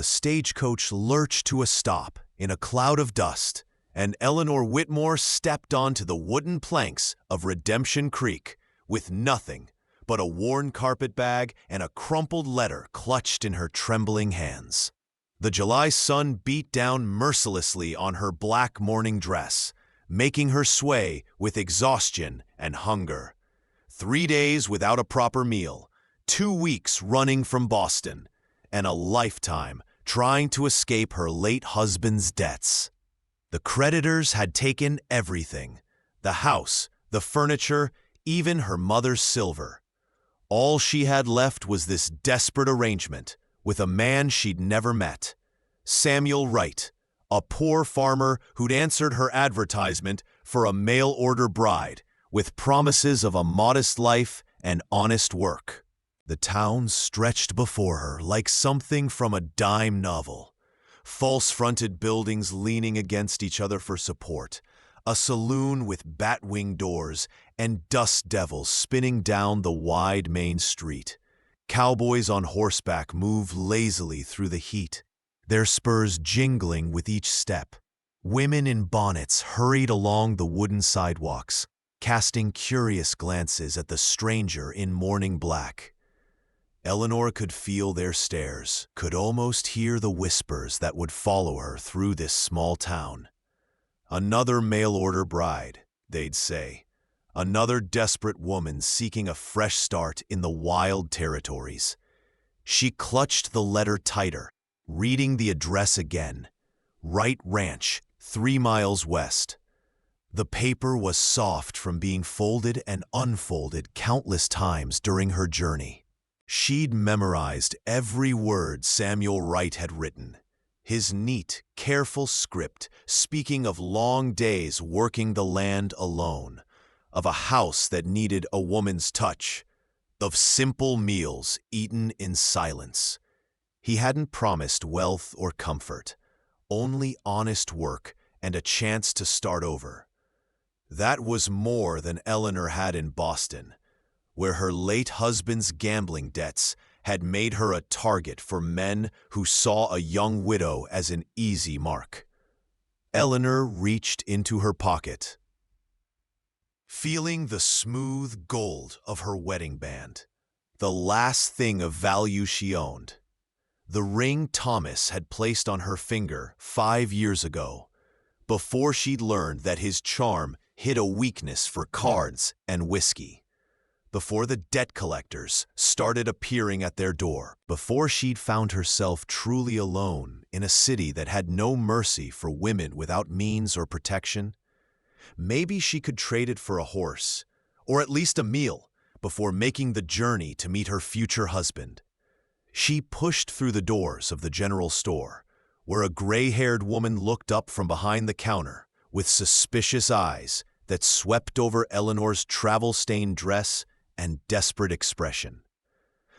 The stagecoach lurched to a stop in a cloud of dust, and Eleanor Whitmore stepped onto the wooden planks of Redemption Creek with nothing but a worn carpetbag and a crumpled letter clutched in her trembling hands. The July sun beat down mercilessly on her black morning dress, making her sway with exhaustion and hunger. 3 days without a proper meal, 2 weeks running from Boston, and a lifetime trying to escape her late husband's debts. The creditors had taken everything: the house, the furniture, even her mother's silver. All she had left was this desperate arrangement with a man she'd never met, Samuel Wright, a poor farmer who'd answered her advertisement for a mail-order bride with promises of a modest life and honest work. The town stretched before her like something from a dime novel. False-fronted buildings leaning against each other for support, a saloon with bat-wing doors, and dust devils spinning down the wide main street. Cowboys on horseback moved lazily through the heat, their spurs jingling with each step. Women in bonnets hurried along the wooden sidewalks, casting curious glances at the stranger in mourning black. Eleanor could feel their stares, could almost hear the whispers that would follow her through this small town. Another mail-order bride, they'd say. Another desperate woman seeking a fresh start in the wild territories. She clutched the letter tighter, reading the address again. Wright Ranch, 3 miles west. The paper was soft from being folded and unfolded countless times during her journey. She'd memorized every word Samuel Wright had written. His neat, careful script speaking of long days working the land alone, of a house that needed a woman's touch, of simple meals eaten in silence. He hadn't promised wealth or comfort, only honest work and a chance to start over. That was more than Eleanor had in Boston, where her late husband's gambling debts had made her a target for men who saw a young widow as an easy mark. Eleanor reached into her pocket, feeling the smooth gold of her wedding band, the last thing of value she owned. The ring Thomas had placed on her finger 5 years ago, before she'd learned that his charm hid a weakness for cards and whiskey. Before the debt collectors started appearing at their door, before she'd found herself truly alone in a city that had no mercy for women without means or protection. Maybe she could trade it for a horse, or at least a meal, before making the journey to meet her future husband. She pushed through the doors of the general store, where a gray-haired woman looked up from behind the counter with suspicious eyes that swept over Eleanor's travel-stained dress and desperate expression.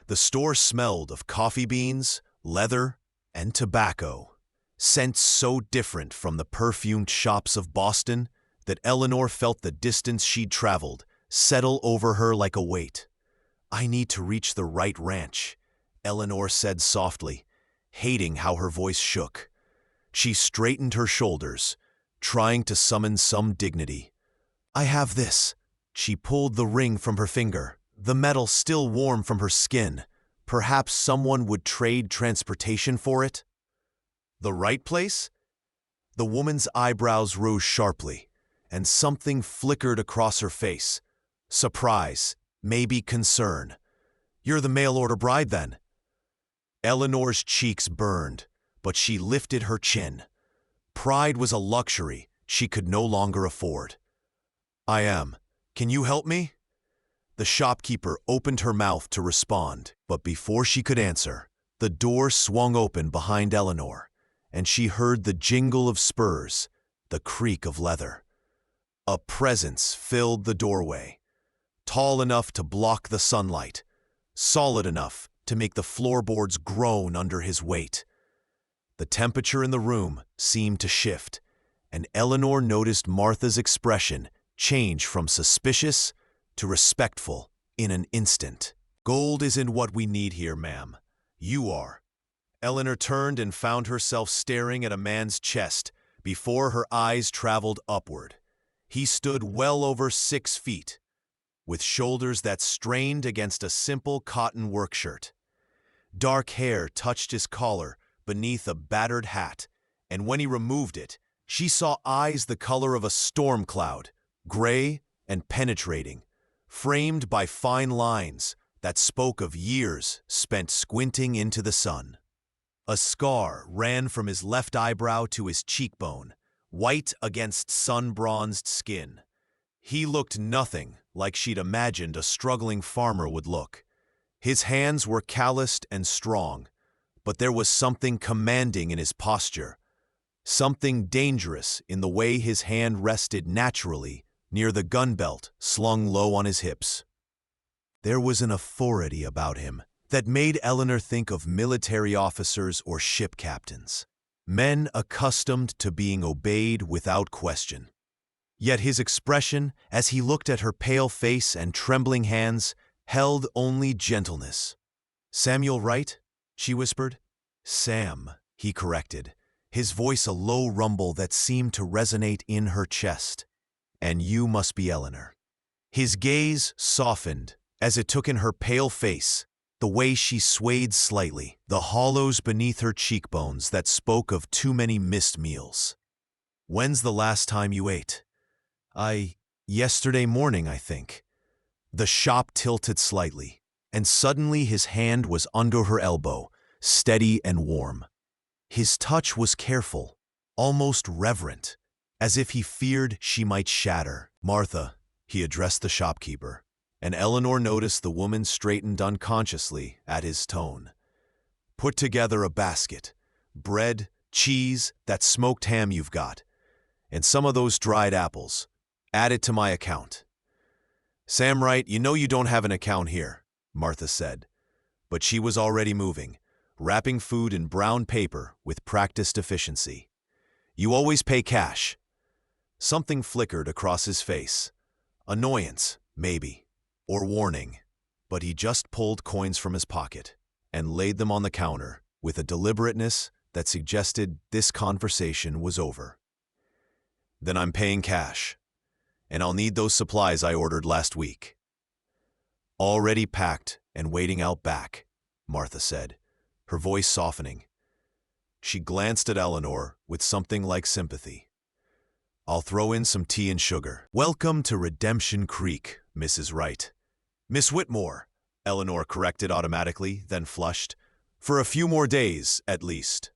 The store smelled of coffee beans, leather, and tobacco, scents so different from the perfumed shops of Boston that Eleanor felt the distance she'd traveled settle over her like a weight. "I need to reach the Wright Ranch," Eleanor said softly, hating how her voice shook. She straightened her shoulders, trying to summon some dignity. "I have this." She pulled the ring from her finger, the metal still warm from her skin. Perhaps someone would trade transportation for it? The right place? The woman's eyebrows rose sharply, and something flickered across her face. Surprise, maybe concern. "You're the mail-order bride, then?" Eleanor's cheeks burned, but she lifted her chin. Pride was a luxury she could no longer afford. "I am. Can you help me?" The shopkeeper opened her mouth to respond, but before she could answer, the door swung open behind Eleanor, and she heard the jingle of spurs, the creak of leather. A presence filled the doorway, tall enough to block the sunlight, solid enough to make the floorboards groan under his weight. The temperature in the room seemed to shift, and Eleanor noticed Martha's expression change from suspicious to respectful in an instant. "Gold isn't what we need here, ma'am. You are." Eleanor turned and found herself staring at a man's chest before her eyes traveled upward. He stood well over 6 feet, with shoulders that strained against a simple cotton work shirt. Dark hair touched his collar beneath a battered hat, and when he removed it, she saw eyes the color of a storm cloud, gray and penetrating, framed by fine lines that spoke of years spent squinting into the sun. A scar ran from his left eyebrow to his cheekbone, white against sun-bronzed skin. He looked nothing like she'd imagined a struggling farmer would look. His hands were calloused and strong, but there was something commanding in his posture, something dangerous in the way his hand rested naturally near the gun belt slung low on his hips. There was an authority about him that made Eleanor think of military officers or ship captains, men accustomed to being obeyed without question. Yet his expression, as he looked at her pale face and trembling hands, held only gentleness. "Samuel Wright?" she whispered. "Sam," he corrected, his voice a low rumble that seemed to resonate in her chest. "And you must be Eleanor." His gaze softened as it took in her pale face, the way she swayed slightly, the hollows beneath her cheekbones that spoke of too many missed meals. "When's the last time you ate?" Yesterday morning, I think." The shop tilted slightly, and suddenly his hand was under her elbow, steady and warm. His touch was careful, almost reverent, as if he feared she might shatter. "Martha," he addressed the shopkeeper, and Eleanor noticed the woman straightened unconsciously at his tone. "Put together a basket. Bread, cheese, that smoked ham you've got, and some of those dried apples. Add it to my account." "Sam Wright, you know you don't have an account here," Martha said. But she was already moving, wrapping food in brown paper with practiced efficiency. "You always pay cash." Something flickered across his face. Annoyance, maybe, or warning. But he just pulled coins from his pocket and laid them on the counter with a deliberateness that suggested this conversation was over. "Then I'm paying cash, and I'll need those supplies I ordered last week." "Already packed and waiting out back," Martha said, her voice softening. She glanced at Eleanor with something like sympathy. "I'll throw in some tea and sugar." "Welcome to Redemption Creek, Mrs. Wright." "Miss Whitmore," Eleanor corrected automatically, then flushed. "For a few more days, at least."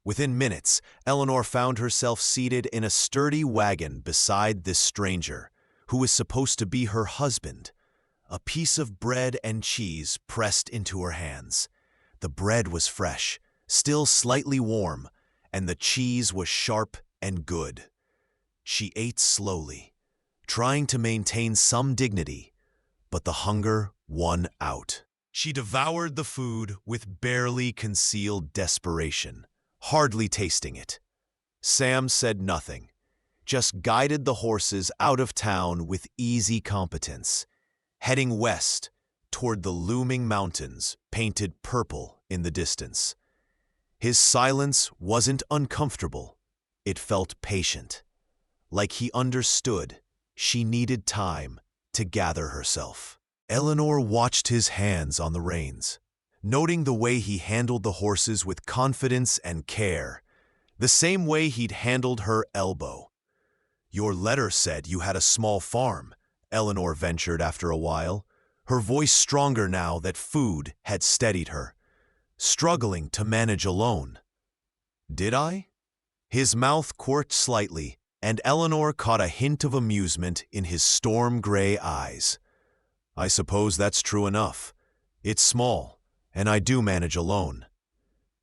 Within minutes, Eleanor found herself seated in a sturdy wagon beside this stranger, who was supposed to be her husband. A piece of bread and cheese pressed into her hands. The bread was fresh, still slightly warm, and the cheese was sharp and good. She ate slowly, trying to maintain some dignity, but the hunger won out. She devoured the food with barely concealed desperation, hardly tasting it. Sam said nothing, just guided the horses out of town with easy competence, heading west toward the looming mountains painted purple in the distance. His silence wasn't uncomfortable. It felt patient, like he understood she needed time to gather herself. Eleanor watched his hands on the reins, noting the way he handled the horses with confidence and care, the same way he'd handled her elbow. "Your letter said you had a small farm," Eleanor ventured after a while, her voice stronger now that food had steadied her. "Struggling to manage alone." "Did I?" His mouth quirked slightly, and Eleanor caught a hint of amusement in his storm-gray eyes. "I suppose that's true enough. It's small, and I do manage alone."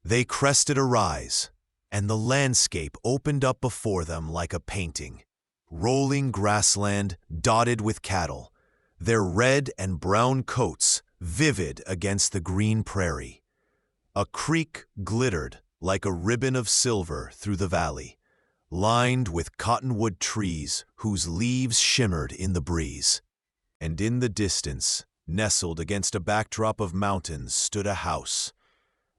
They crested a rise, and the landscape opened up before them like a painting. Rolling grassland dotted with cattle, their red and brown coats vivid against the green prairie. A creek glittered like a ribbon of silver through the valley, lined with cottonwood trees whose leaves shimmered in the breeze. And in the distance, nestled against a backdrop of mountains, stood a house.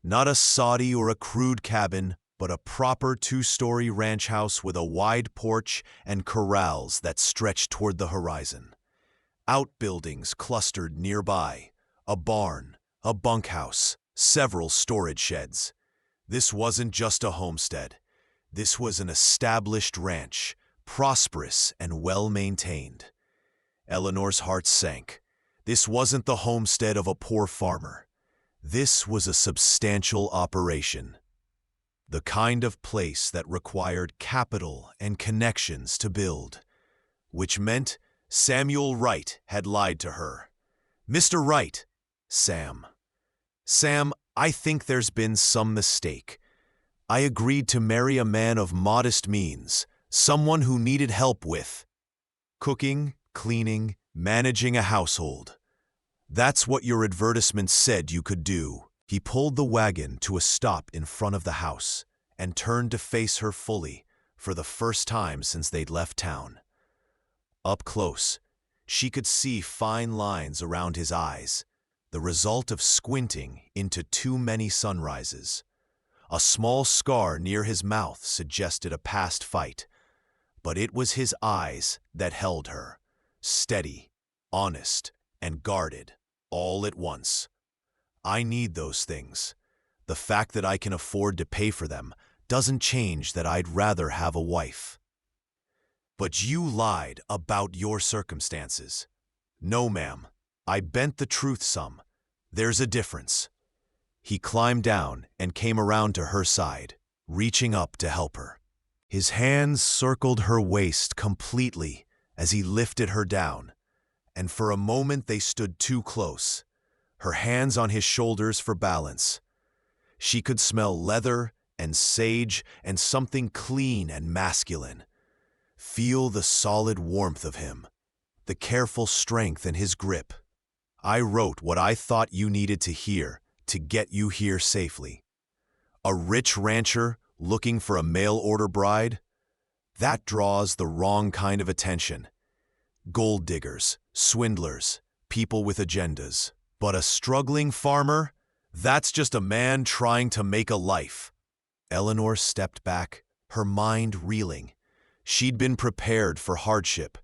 Not a soddy or a crude cabin, but a proper two-story ranch house with a wide porch and corrals that stretched toward the horizon. Outbuildings clustered nearby, a barn, a bunkhouse, several storage sheds. This wasn't just a homestead. This was an established ranch, prosperous and well-maintained. Eleanor's heart sank. This wasn't the homestead of a poor farmer. This was a substantial operation. The kind of place that required capital and connections to build, which meant Samuel Wright had lied to her. "Mr. Wright," Sam, I think there's been some mistake. I agreed to marry a man of modest means, someone who needed help with cooking, cleaning, managing a household. That's what your advertisement said you could do." He pulled the wagon to a stop in front of the house and turned to face her fully for the first time since they'd left town. Up close, she could see fine lines around his eyes, the result of squinting into too many sunrises. A small scar near his mouth suggested a past fight, but it was his eyes that held her, steady, honest, and guarded, all at once. I need those things. The fact that I can afford to pay for them doesn't change that I'd rather have a wife. But you lied about your circumstances. No, ma'am. I bent the truth some. There's a difference. He climbed down and came around to her side, reaching up to help her. His hands circled her waist completely as he lifted her down, and for a moment they stood too close, her hands on his shoulders for balance. She could smell leather and sage and something clean and masculine. Feel the solid warmth of him, the careful strength in his grip. I wrote what I thought you needed to hear to get you here safely. A rich rancher looking for a mail-order bride? That draws the wrong kind of attention. Gold diggers, swindlers, people with agendas. But a struggling farmer? That's just a man trying to make a life. Eleanor stepped back, her mind reeling. She'd been prepared for hardship,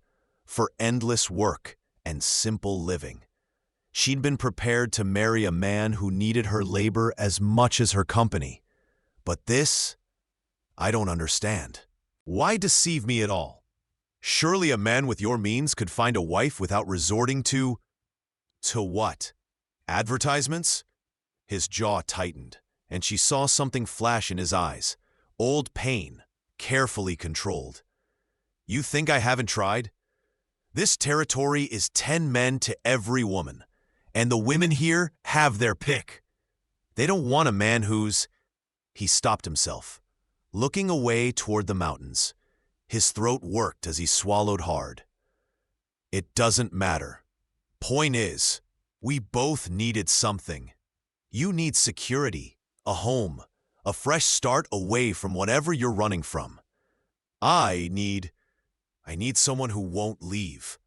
for endless work and simple living. She'd been prepared to marry a man who needed her labor as much as her company. But this? I don't understand. Why deceive me at all? Surely a man with your means could find a wife without resorting to what? Advertisements? His jaw tightened, and she saw something flash in his eyes. Old pain, carefully controlled. You think I haven't tried? This territory is 10 men to every woman, and the women here have their pick. They don't want a man who's... He stopped himself, looking away toward the mountains. His throat worked as he swallowed hard. It doesn't matter. Point is, we both needed something. You need security, a home, a fresh start away from whatever you're running from. I need someone who won't leave.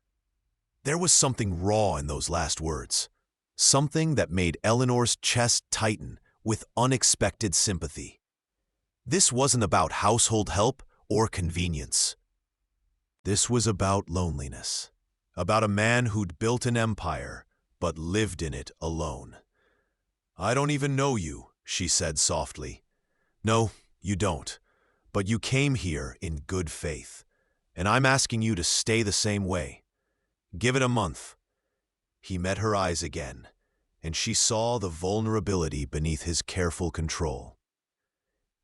There was something raw in those last words, something that made Eleanor's chest tighten with unexpected sympathy. This wasn't about household help or convenience. This was about loneliness, about a man who'd built an empire but lived in it alone. I don't even know you, she said softly. No, you don't, but you came here in good faith, and I'm asking you to stay the same way. Give it a month. He met her eyes again, and she saw the vulnerability beneath his careful control.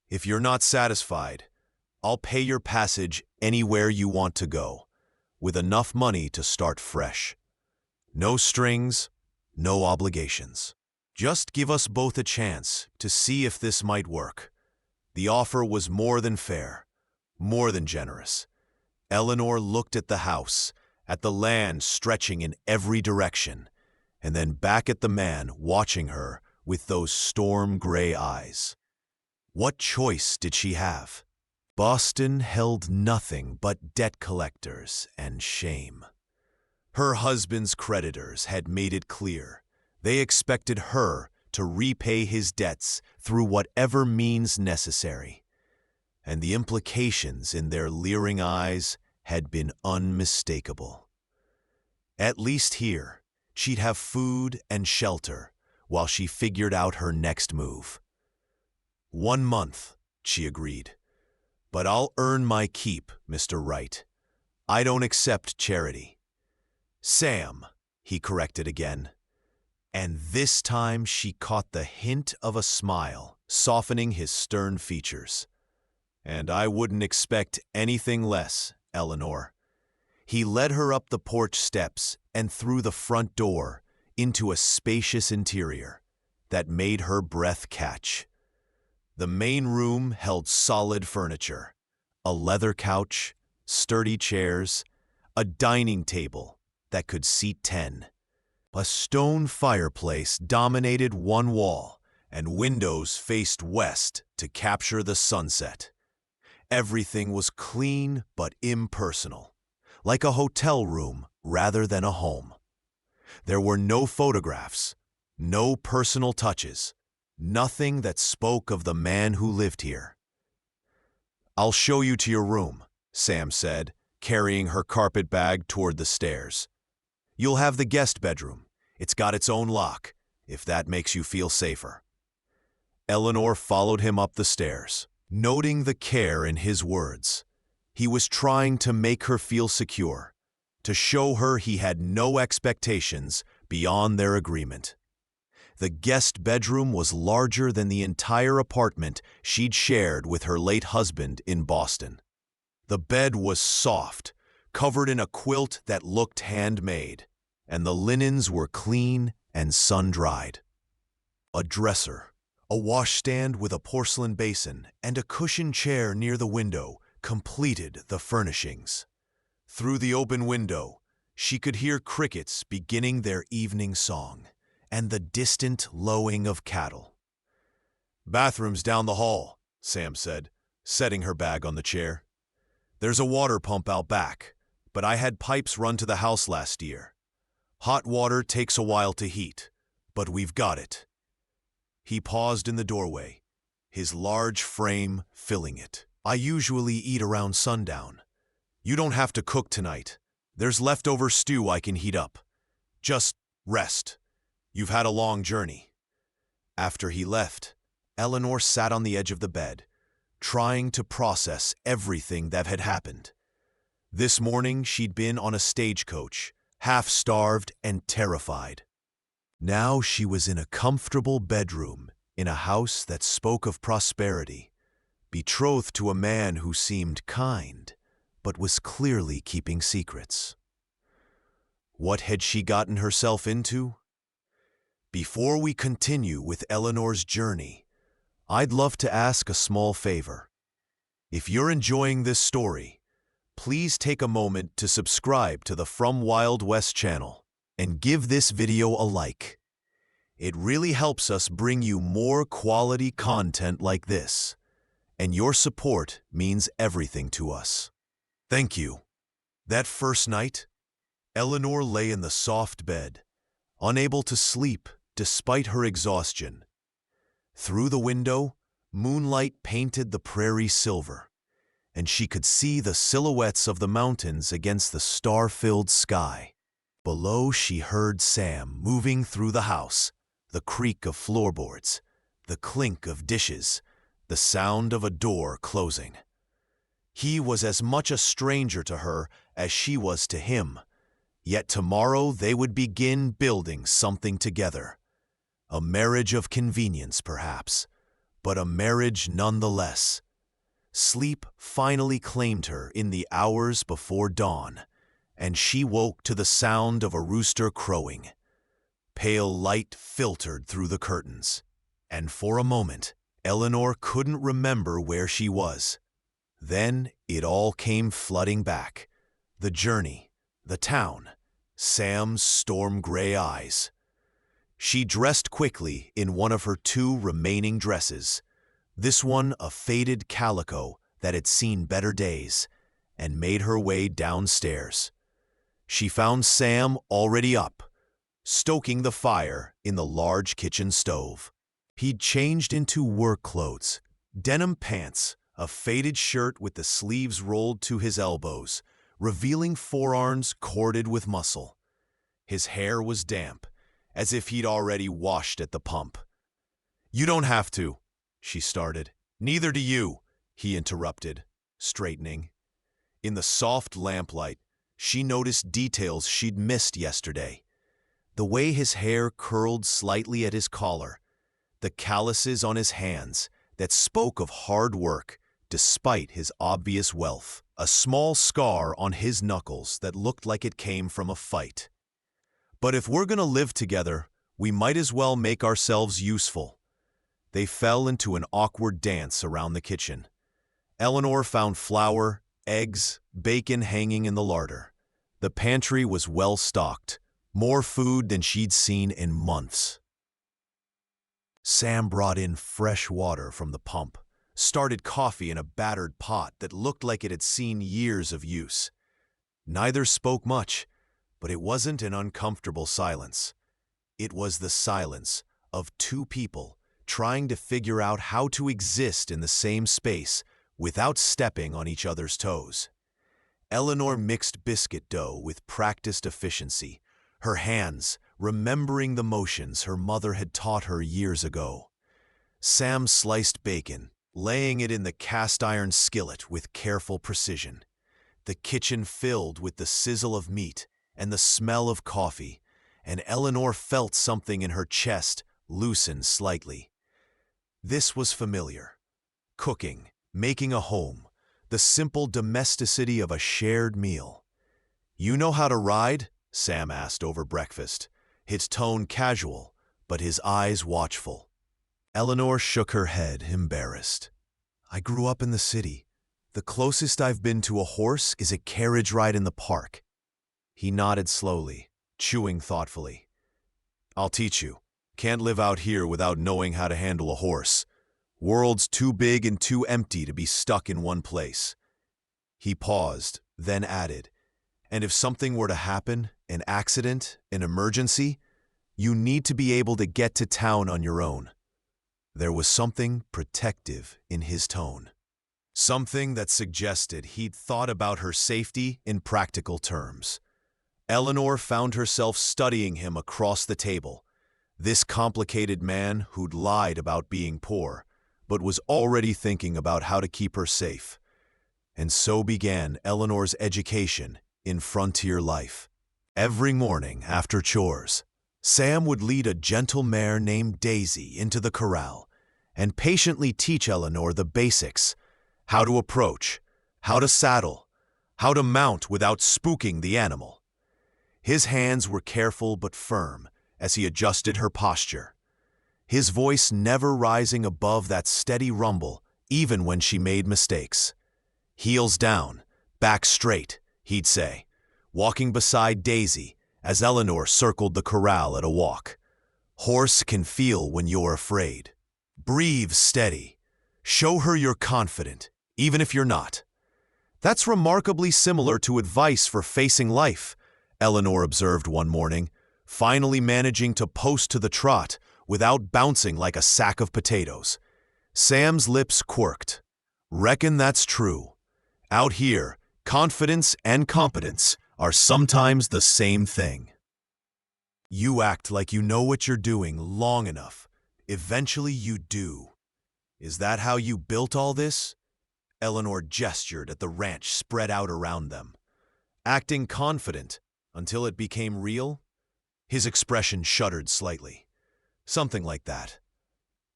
If you're not satisfied, I'll pay your passage anywhere you want to go, with enough money to start fresh. No strings, no obligations. Just give us both a chance to see if this might work. The offer was more than fair, more than generous. Eleanor looked at the house, at the land stretching in every direction, and then back at the man watching her with those storm-gray eyes. What choice did she have? Boston held nothing but debt collectors and shame. Her husband's creditors had made it clear they expected her to repay his debts through whatever means necessary. And the implications in their leering eyes had been unmistakable. At least here, she'd have food and shelter while she figured out her next move. 1 month, she agreed. But I'll earn my keep, Mr. Wright. I don't accept charity. Sam, he corrected again. And this time she caught the hint of a smile, softening his stern features. And I wouldn't expect anything less, Eleanor. He led her up the porch steps and through the front door into a spacious interior that made her breath catch. The main room held solid furniture, a leather couch, sturdy chairs, a dining table that could seat 10. A stone fireplace dominated one wall, and windows faced west to capture the sunset. Everything was clean but impersonal, like a hotel room rather than a home. There were no photographs, no personal touches, nothing that spoke of the man who lived here. "I'll show you to your room," Sam said, carrying her carpet bag toward the stairs. "You'll have the guest bedroom. It's got its own lock, if that makes you feel safer." Eleanor followed him up the stairs, noting the care in his words. He was trying to make her feel secure, to show her he had no expectations beyond their agreement. The guest bedroom was larger than the entire apartment she'd shared with her late husband in Boston. The bed was soft, covered in a quilt that looked handmade, and the linens were clean and sun-dried. A dresser, a washstand with a porcelain basin, and a cushioned chair near the window completed the furnishings. Through the open window, she could hear crickets beginning their evening song, and the distant lowing of cattle. "Bathroom's down the hall," Sam said, setting her bag on the chair. "There's a water pump out back, but I had pipes run to the house last year. Hot water takes a while to heat, but we've got it." He paused in the doorway, his large frame filling it. "I usually eat around sundown. You don't have to cook tonight. There's leftover stew I can heat up. Just rest. You've had a long journey." After he left, Eleanor sat on the edge of the bed, trying to process everything that had happened. This morning she'd been on a stagecoach, half-starved and terrified. Now she was in a comfortable bedroom in a house that spoke of prosperity, betrothed to a man who seemed kind, but was clearly keeping secrets. What had she gotten herself into? Before we continue with Eleanor's journey, I'd love to ask a small favor. If you're enjoying this story, please take a moment to subscribe to the From Wild West channel and give this video a like. It really helps us bring you more quality content like this, and your support means everything to us. Thank you. That first night, Eleanor lay in the soft bed, unable to sleep despite her exhaustion. Through the window, moonlight painted the prairie silver, and she could see the silhouettes of the mountains against the star-filled sky. Below, she heard Sam moving through the house, the creak of floorboards, the clink of dishes, the sound of a door closing. He was as much a stranger to her as she was to him, yet tomorrow they would begin building something together. A marriage of convenience, perhaps, but a marriage nonetheless. Sleep finally claimed her in the hours before dawn, and she woke to the sound of a rooster crowing. Pale light filtered through the curtains, and for a moment, Eleanor couldn't remember where she was. Then it all came flooding back. The journey, the town, Sam's storm-gray eyes. She dressed quickly in one of her 2 remaining dresses, this one a faded calico that had seen better days, and made her way downstairs. She found Sam already up, stoking the fire in the large kitchen stove. He'd changed into work clothes, denim pants, a faded shirt with the sleeves rolled to his elbows, revealing forearms corded with muscle. His hair was damp, as if he'd already washed at the pump. "You don't have to," she started. "Neither do you," he interrupted, straightening. In the soft lamplight, she noticed details she'd missed yesterday. The way his hair curled slightly at his collar, the calluses on his hands that spoke of hard work despite his obvious wealth, a small scar on his knuckles that looked like it came from a fight. "But if we're gonna live together, we might as well make ourselves useful." They fell into an awkward dance around the kitchen. Eleanor found flour, eggs, bacon hanging in the larder. The pantry was well stocked, more food than she'd seen in months. Sam brought in fresh water from the pump, started coffee in a battered pot that looked like it had seen years of use. Neither spoke much, but it wasn't an uncomfortable silence. It was the silence of two people trying to figure out how to exist in the same space without stepping on each other's toes. Eleanor mixed biscuit dough with practiced efficiency, her hands remembering the motions her mother had taught her years ago. Sam sliced bacon, laying it in the cast-iron skillet with careful precision. The kitchen filled with the sizzle of meat and the smell of coffee, and Eleanor felt something in her chest loosen slightly. This was familiar. Cooking, making a home, the simple domesticity of a shared meal. "You know how to ride?" Sam asked over breakfast, his tone casual, but his eyes watchful. Eleanor shook her head, embarrassed. "I grew up in the city. The closest I've been to a horse is a carriage ride in the park." He nodded slowly, chewing thoughtfully. "I'll teach you. Can't live out here without knowing how to handle a horse. World's too big and too empty to be stuck in one place." He paused, then added, "And if something were to happen, an accident, an emergency, you need to be able to get to town on your own." There was something protective in his tone. Something that suggested he'd thought about her safety in practical terms. Eleanor found herself studying him across the table, this complicated man who'd lied about being poor, but was already thinking about how to keep her safe. And so began Eleanor's education in frontier life. Every morning after chores, Sam would lead a gentle mare named Daisy into the corral and patiently teach Eleanor the basics: how to approach, how to saddle, how to mount without spooking the animal. His hands were careful but firm as he adjusted her posture, his voice never rising above that steady rumble even when she made mistakes. "Heels down, back straight," he'd say, walking beside Daisy as Eleanor circled the corral at a walk. "Horse can feel when you're afraid. Breathe steady. Show her you're confident, even if you're not." "That's remarkably similar to advice for facing life," Eleanor observed one morning, finally managing to post to the trot without bouncing like a sack of potatoes. Sam's lips quirked. "Reckon that's true. Out here, confidence and competence are sometimes the same thing. You act like you know what you're doing long enough. Eventually you do. Is that how you built all this?" Eleanor gestured at the ranch spread out around them. "Acting confident until it became real?" His expression shuddered slightly. "Something like that."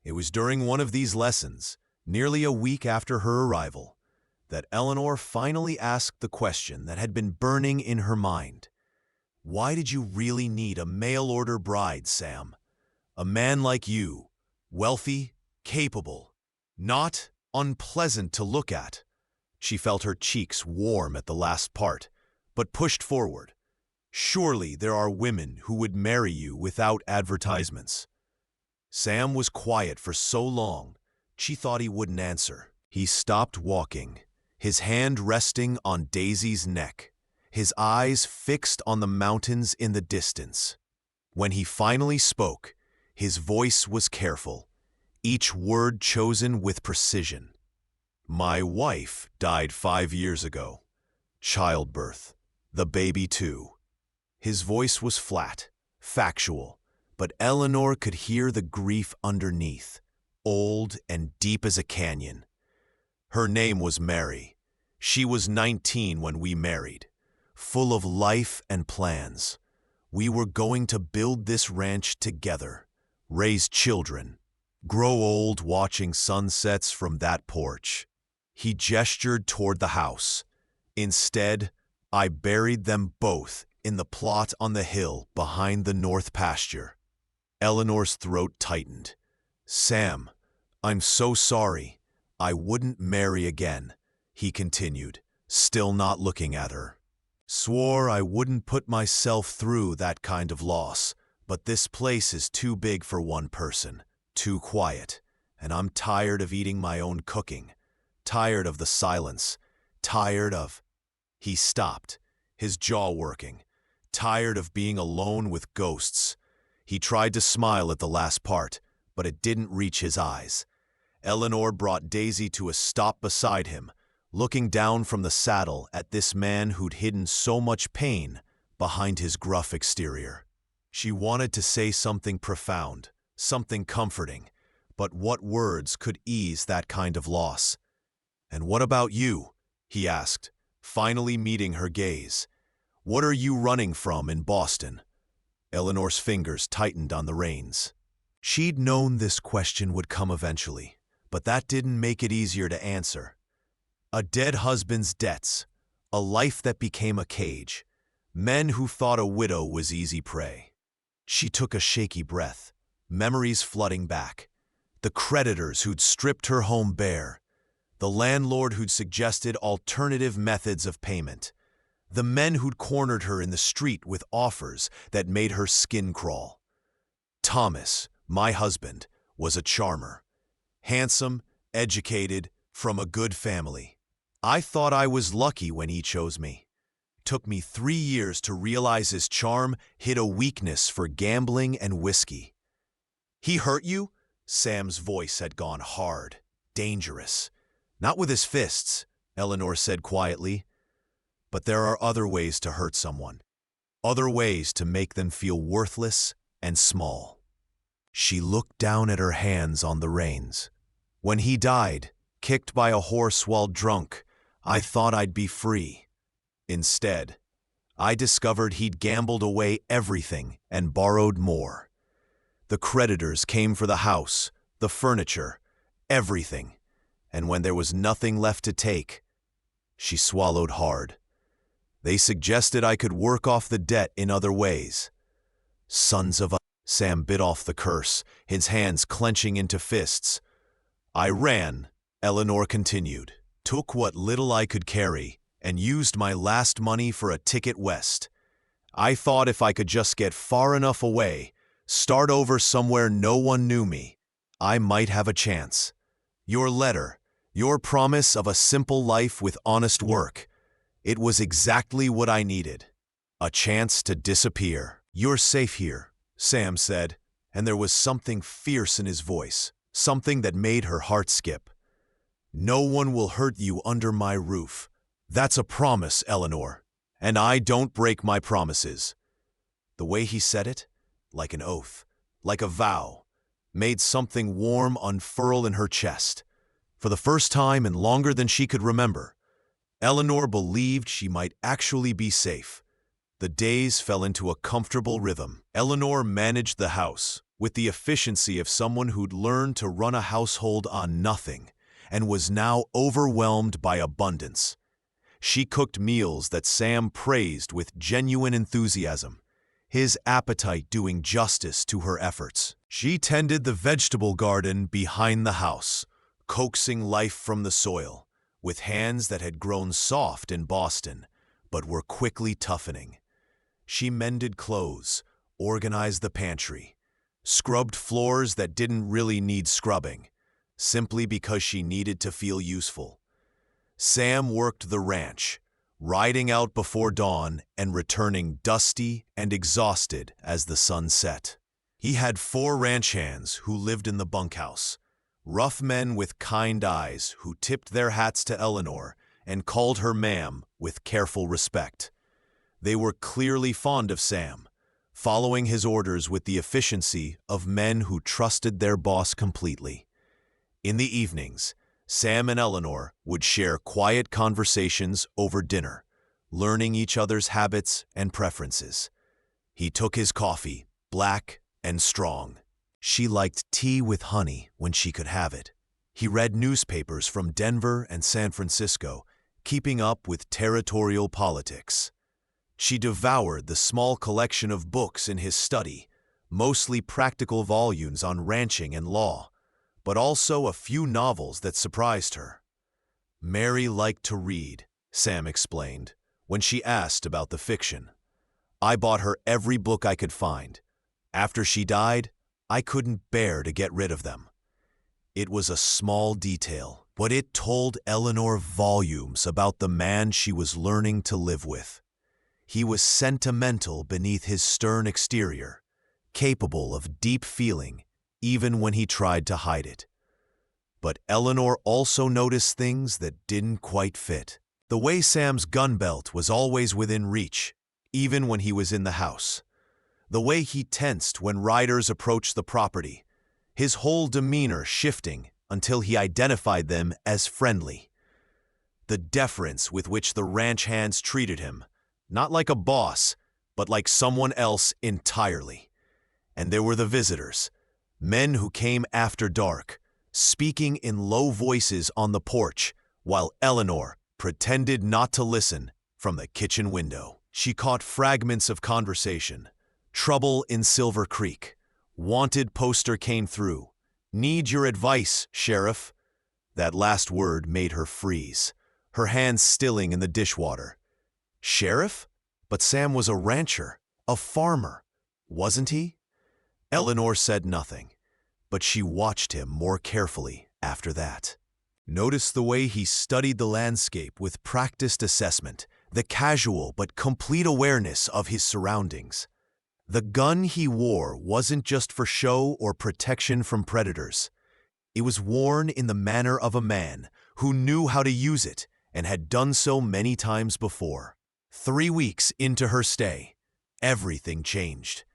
It was during one of these lessons, nearly a week after her arrival, that Eleanor finally asked the question that had been burning in her mind. "Why did you really need a mail-order bride, Sam? A man like you, wealthy, capable, not unpleasant to look at." She felt her cheeks warm at the last part, but pushed forward. "Surely there are women who would marry you without advertisements." Sam was quiet for so long, she thought he wouldn't answer. He stopped walking, his hand resting on Daisy's neck, his eyes fixed on the mountains in the distance. When he finally spoke, his voice was careful, each word chosen with precision. My wife died 5 years ago. Childbirth. The baby too. His voice was flat, factual, but Eleanor could hear the grief underneath, old and deep as a canyon. Her name was Mary. She was 19 when we married, full of life and plans. We were going to build this ranch together, raise children, grow old watching sunsets from that porch. He gestured toward the house. Instead, I buried them both in the plot on the hill behind the north pasture. Eleanor's throat tightened. Sam, I'm so sorry. I wouldn't marry again, he continued, still not looking at her. Swore I wouldn't put myself through that kind of loss, but this place is too big for one person, too quiet, and I'm tired of eating my own cooking, tired of the silence, tired of... He stopped, his jaw working, tired of being alone with ghosts. He tried to smile at the last part, but it didn't reach his eyes. Eleanor brought Daisy to a stop beside him, looking down from the saddle at this man who'd hidden so much pain behind his gruff exterior. She wanted to say something profound, something comforting, but what words could ease that kind of loss? "And what about you?" he asked, finally meeting her gaze. "What are you running from in Boston?" Eleanor's fingers tightened on the reins. She'd known this question would come eventually, but that didn't make it easier to answer. A dead husband's debts, a life that became a cage, men who thought a widow was easy prey. She took a shaky breath, memories flooding back. The creditors who'd stripped her home bare, the landlord who'd suggested alternative methods of payment, the men who'd cornered her in the street with offers that made her skin crawl. Thomas, my husband, was a charmer. Handsome, educated, from a good family. I thought I was lucky when he chose me. Took me 3 years to realize his charm hid a weakness for gambling and whiskey. He hurt you? Sam's voice had gone hard, dangerous. Not with his fists, Eleanor said quietly. But there are other ways to hurt someone. Other ways to make them feel worthless and small. She looked down at her hands on the reins. When he died, kicked by a horse while drunk, I thought I'd be free. Instead, I discovered he'd gambled away everything and borrowed more. The creditors came for the house, the furniture, everything. And when there was nothing left to take, she swallowed hard. They suggested I could work off the debt in other ways. Sons of a... Sam bit off the curse, his hands clenching into fists. I ran, Eleanor continued, took what little I could carry, and used my last money for a ticket west. I thought if I could just get far enough away, start over somewhere no one knew me, I might have a chance. Your letter, your promise of a simple life with honest work, it was exactly what I needed. A chance to disappear. You're safe here, Sam said, and there was something fierce in his voice, something that made her heart skip. No one will hurt you under my roof. That's a promise, Eleanor, and I don't break my promises. The way he said it, like an oath, like a vow, made something warm unfurl in her chest. For the first time and longer than she could remember, Eleanor believed she might actually be safe. The days fell into a comfortable rhythm. Eleanor managed the house with the efficiency of someone who'd learned to run a household on nothing and was now overwhelmed by abundance. She cooked meals that Sam praised with genuine enthusiasm, his appetite doing justice to her efforts. She tended the vegetable garden behind the house, coaxing life from the soil, with hands that had grown soft in Boston, but were quickly toughening. She mended clothes, organized the pantry, scrubbed floors that didn't really need scrubbing, simply because she needed to feel useful. Sam worked the ranch, riding out before dawn and returning dusty and exhausted as the sun set. He had 4 ranch hands who lived in the bunkhouse, rough men with kind eyes who tipped their hats to Eleanor and called her ma'am with careful respect. They were clearly fond of Sam, following his orders with the efficiency of men who trusted their boss completely. In the evenings, Sam and Eleanor would share quiet conversations over dinner, learning each other's habits and preferences. He took his coffee, black and strong. She liked tea with honey when she could have it. He read newspapers from Denver and San Francisco, keeping up with territorial politics. She devoured the small collection of books in his study, mostly practical volumes on ranching and law, but also a few novels that surprised her. Mary liked to read, Sam explained, when she asked about the fiction. I bought her every book I could find. After she died, I couldn't bear to get rid of them. It was a small detail, but it told Eleanor volumes about the man she was learning to live with. He was sentimental beneath his stern exterior, capable of deep feeling even when he tried to hide it. But Eleanor also noticed things that didn't quite fit. The way Sam's gun belt was always within reach, even when he was in the house. The way he tensed when riders approached the property, his whole demeanor shifting until he identified them as friendly. The deference with which the ranch hands treated him, not like a boss, but like someone else entirely. And there were the visitors, men who came after dark, speaking in low voices on the porch, while Eleanor pretended not to listen from the kitchen window. She caught fragments of conversation. Trouble in Silver Creek. Wanted poster came through. Need your advice, Sheriff. That last word made her freeze, her hands stilling in the dishwater. Sheriff? But Sam was a rancher, a farmer, wasn't he? Eleanor said nothing, but she watched him more carefully after that. Noticed the way he studied the landscape with practiced assessment, the casual but complete awareness of his surroundings. The gun he wore wasn't just for show or protection from predators. It was worn in the manner of a man who knew how to use it and had done so many times before. 3 weeks into her stay, everything changed.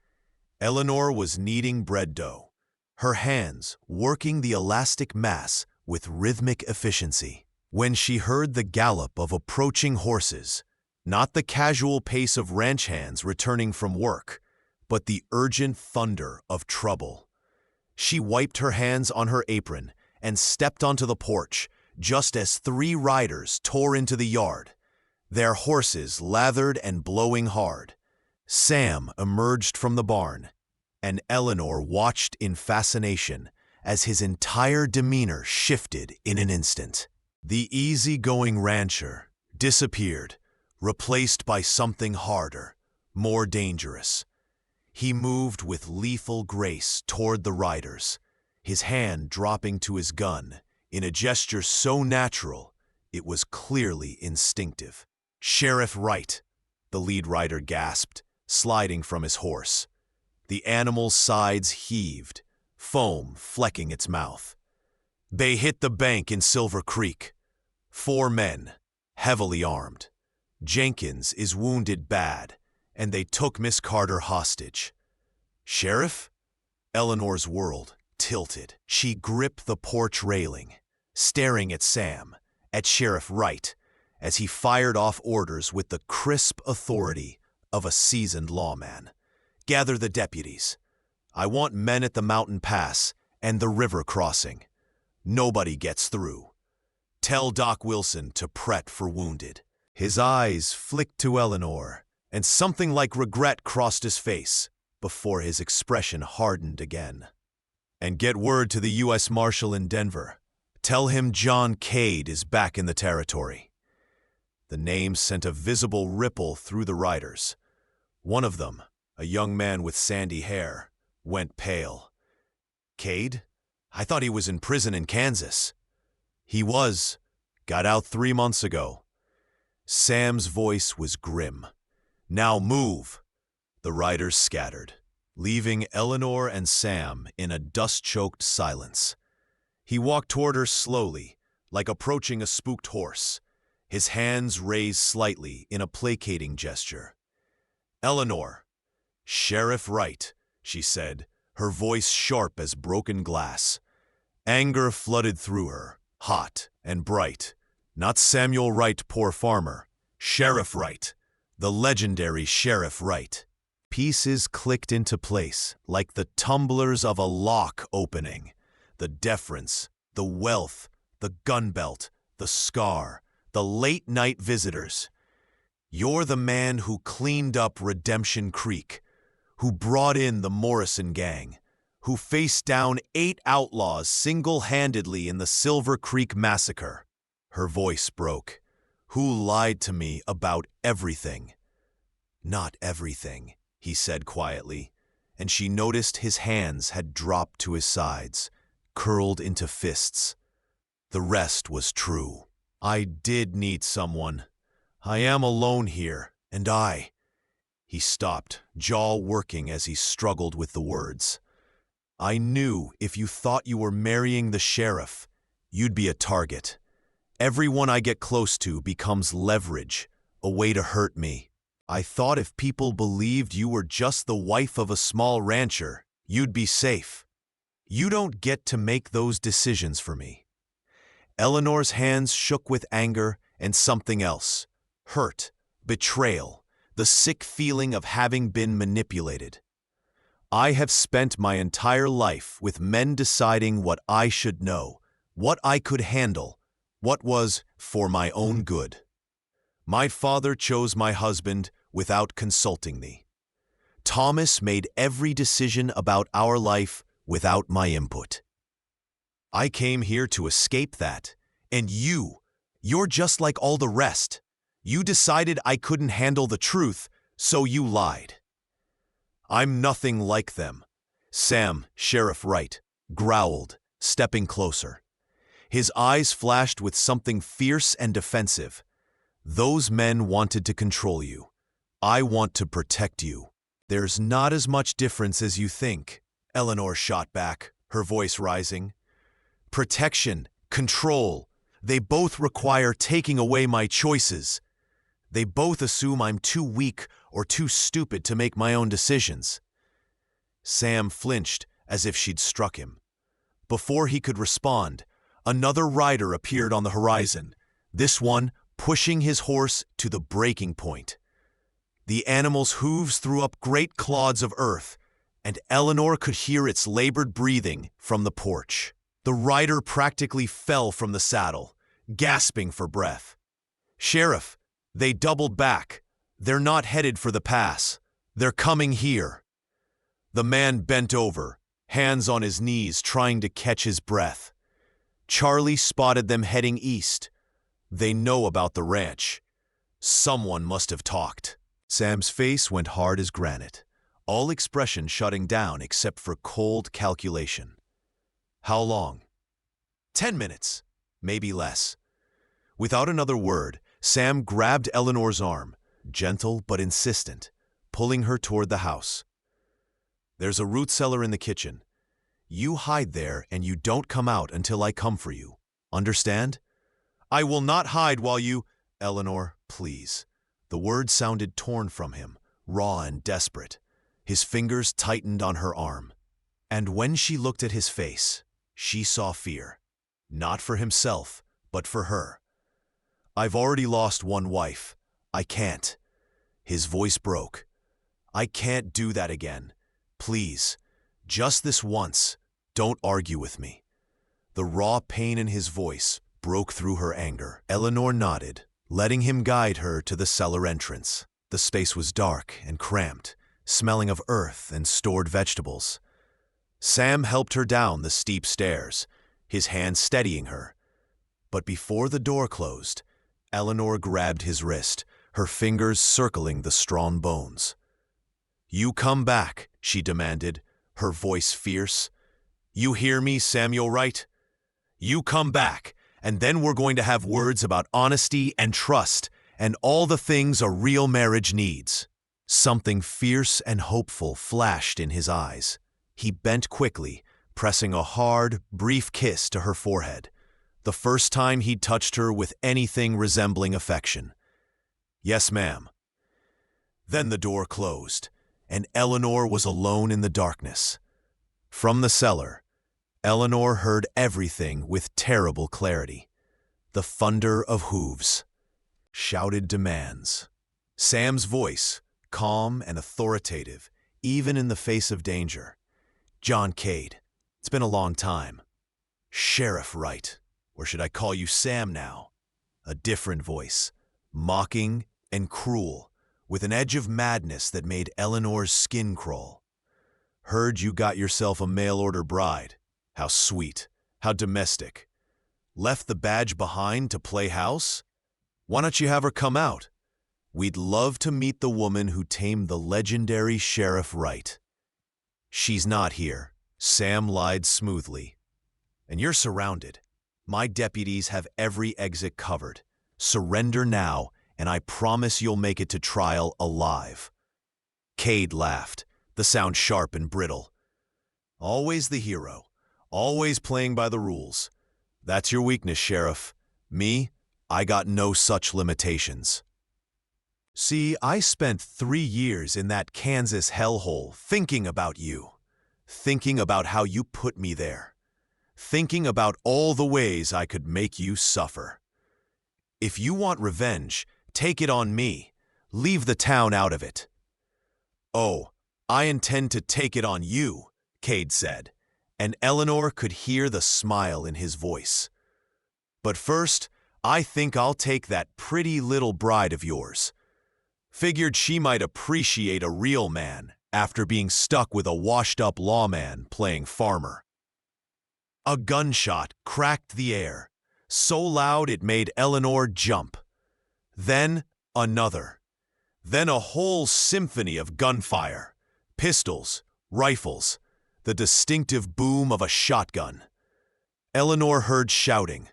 Eleanor was kneading bread dough, her hands working the elastic mass with rhythmic efficiency. When she heard the gallop of approaching horses, not the casual pace of ranch hands returning from work, but the urgent thunder of trouble. She wiped her hands on her apron and stepped onto the porch just as 3 riders tore into the yard, their horses lathered and blowing hard. Sam emerged from the barn, and Eleanor watched in fascination as his entire demeanor shifted in an instant. The easygoing rancher disappeared, replaced by something harder, more dangerous. He moved with lethal grace toward the riders, his hand dropping to his gun in a gesture so natural it was clearly instinctive. Sheriff Wright, the lead rider gasped, sliding from his horse. The animal's sides heaved, foam flecking its mouth. They hit the bank in Silver Creek. 4 men, heavily armed. Jenkins is wounded bad, and they took Miss Carter hostage. Sheriff? Eleanor's world tilted. She gripped the porch railing, staring at Sam, at Sheriff Wright, as he fired off orders with the crisp authority of a seasoned lawman. Gather the deputies. I want men at the mountain pass and the river crossing. Nobody gets through. Tell Doc Wilson to pret for wounded. His eyes flicked to Eleanor, and something like regret crossed his face before his expression hardened again. And get word to the U.S. Marshal in Denver. Tell him John Cade is back in the territory. The name sent a visible ripple through the riders. One of them, a young man with sandy hair, went pale. Cade? I thought he was in prison in Kansas. He was. Got out 3 months ago. Sam's voice was grim. "Now move!" The riders scattered, leaving Eleanor and Sam in a dust-choked silence. He walked toward her slowly, like approaching a spooked horse, his hands raised slightly in a placating gesture. "Eleanor." "Sheriff Wright," she said, her voice sharp as broken glass. Anger flooded through her, hot and bright. "Not Samuel Wright, poor farmer. Sheriff Wright. The legendary Sheriff Wright." Pieces clicked into place, like the tumblers of a lock opening. The deference, the wealth, the gun belt, the scar, the late-night visitors. "You're the man who cleaned up Redemption Creek, who brought in the Morrison gang, who faced down 8 outlaws single-handedly in the Silver Creek Massacre." Her voice broke. "Who lied to me about everything." "Not everything," he said quietly, and she noticed his hands had dropped to his sides, curled into fists. "The rest was true. I did need someone. I am alone here, and I—" He stopped, jaw working as he struggled with the words. "I knew if you thought you were marrying the sheriff, you'd be a target. Everyone I get close to becomes leverage, a way to hurt me. I thought if people believed you were just the wife of a small rancher, you'd be safe. You don't get to make those decisions for me." Eleanor's hands shook with anger and something else. Hurt, betrayal, the sick feeling of having been manipulated. "I have spent my entire life with men deciding what I should know, what I could handle, what was for my own good. My father chose my husband without consulting me. Thomas made every decision about our life without my input. I came here to escape that, and you're just like all the rest. You decided I couldn't handle the truth, so you lied." "I'm nothing like them," Sam, Sheriff Wright, growled, stepping closer. His eyes flashed with something fierce and defensive. "Those men wanted to control you. I want to protect you." "There's not as much difference as you think," Eleanor shot back, her voice rising. "Protection, control, they both require taking away my choices. They both assume I'm too weak or too stupid to make my own decisions." Sam flinched as if she'd struck him. Before he could respond, another rider appeared on the horizon, this one pushing his horse to the breaking point. The animal's hooves threw up great clods of earth, and Eleanor could hear its labored breathing from the porch. The rider practically fell from the saddle, gasping for breath. "Sheriff, they doubled back. They're not headed for the pass. They're coming here." The man bent over, hands on his knees trying to catch his breath. Charlie spotted them heading east. They know about the ranch. Someone must have talked. Sam's face went hard as granite, all expression shutting down except for cold calculation. "How long?" 10 minutes, maybe less." Without another word, Sam grabbed Eleanor's arm, gentle but insistent, pulling her toward the house. "There's a root cellar in the kitchen. You hide there and you don't come out until I come for you. Understand?" "I will not hide while you—" "Eleanor, please." The words sounded torn from him, raw and desperate. His fingers tightened on her arm. And when she looked at his face, she saw fear. Not for himself, but for her. "I've already lost one wife. I can't." His voice broke. "I can't do that again. Please, just this once, don't argue with me." The raw pain in his voice broke through her anger. Eleanor nodded, letting him guide her to the cellar entrance. The space was dark and cramped, smelling of earth and stored vegetables. Sam helped her down the steep stairs, his hand steadying her. But before the door closed, Eleanor grabbed his wrist, her fingers circling the strong bones. "You come back," she demanded, her voice fierce. "You hear me, Samuel Wright? You come back, and then we're going to have words about honesty and trust, and all the things a real marriage needs. Something fierce and hopeful flashed in his eyes. He bent quickly, pressing a hard, brief kiss to her forehead, the first time he'd touched her with anything resembling affection. "Yes, ma'am." Then the door closed, and Eleanor was alone in the darkness. From the cellar, Eleanor heard everything with terrible clarity. The thunder of hooves, shouted demands. Sam's voice, calm and authoritative, even in the face of danger. "John Cade, it's been a long time." "Sheriff Wright, or should I call you Sam now?" A different voice, mocking and cruel, with an edge of madness that made Eleanor's skin crawl. "Heard you got yourself a mail-order bride. How sweet, how domestic. Left the badge behind to play house? Why don't you have her come out? We'd love to meet the woman who tamed the legendary Sheriff Wright." "She's not here," Sam lied smoothly. "And you're surrounded. My deputies have every exit covered. Surrender now, and I promise you'll make it to trial alive." Cade laughed, the sound sharp and brittle. "Always the hero, always playing by the rules. That's your weakness, Sheriff. Me, I got no such limitations. See, I spent 3 years in that Kansas hellhole thinking about you, thinking about how you put me there, thinking about all the ways I could make you suffer. If you want revenge, take it on me. Leave the town out of it." "Oh, I intend to take it on you," Cade said, and Eleanor could hear the smile in his voice. "But first, I think I'll take that pretty little bride of yours. Figured she might appreciate a real man after being stuck with a washed-up lawman playing farmer." A gunshot cracked the air, so loud it made Eleanor jump. Then another. Then a whole symphony of gunfire, pistols, rifles, the distinctive boom of a shotgun. Eleanor heard shouting,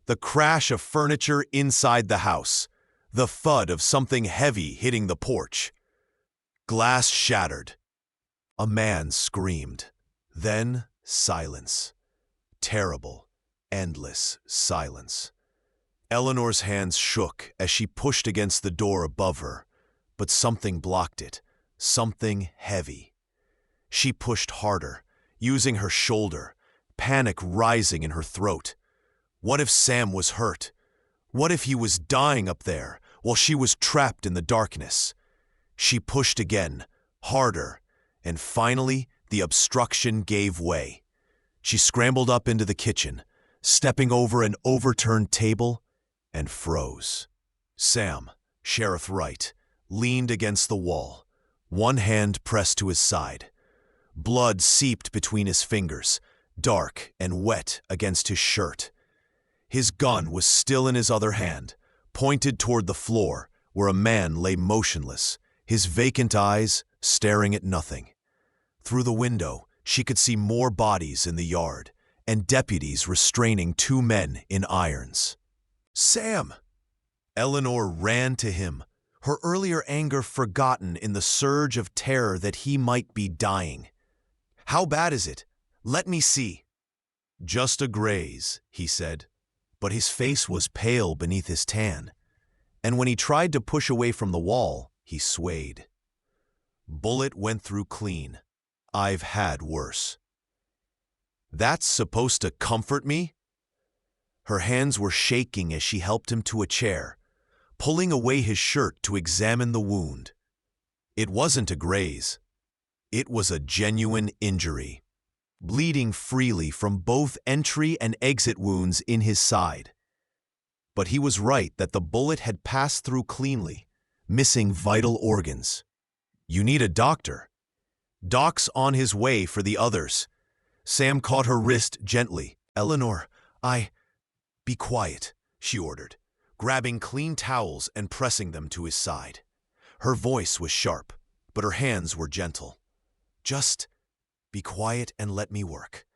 the crash of furniture inside the house, the thud of something heavy hitting the porch. Glass shattered. A man screamed. Then silence. Terrible, endless silence. Eleanor's hands shook as she pushed against the door above her, but something blocked it, something heavy. She pushed harder, using her shoulder, panic rising in her throat. What if Sam was hurt? What if he was dying up there while she was trapped in the darkness? She pushed again, harder, and finally the obstruction gave way. She scrambled up into the kitchen, stepping over an overturned table, and froze. Sam, Sheriff Wright, leaned against the wall, one hand pressed to his side. Blood seeped between his fingers, dark and wet against his shirt. His gun was still in his other hand, pointed toward the floor where a man lay motionless, his vacant eyes staring at nothing. Through the window, she could see more bodies in the yard, and deputies restraining 2 men in irons. "Sam!" Eleanor ran to him, her earlier anger forgotten in the surge of terror that he might be dying. "How bad is it? Let me see." "Just a graze," he said, but his face was pale beneath his tan, and when he tried to push away from the wall, he swayed. "Bullet went through clean. I've had worse." "That's supposed to comfort me?" Her hands were shaking as she helped him to a chair, pulling away his shirt to examine the wound. It wasn't a graze. It was a genuine injury, bleeding freely from both entry and exit wounds in his side. But he was right that the bullet had passed through cleanly, missing vital organs. "You need a doctor." "Doc's on his way for the others." Sam caught her wrist gently. "Eleanor, Be quiet," she ordered, grabbing clean towels and pressing them to his side. Her voice was sharp, but her hands were gentle. "Just be quiet and let me work."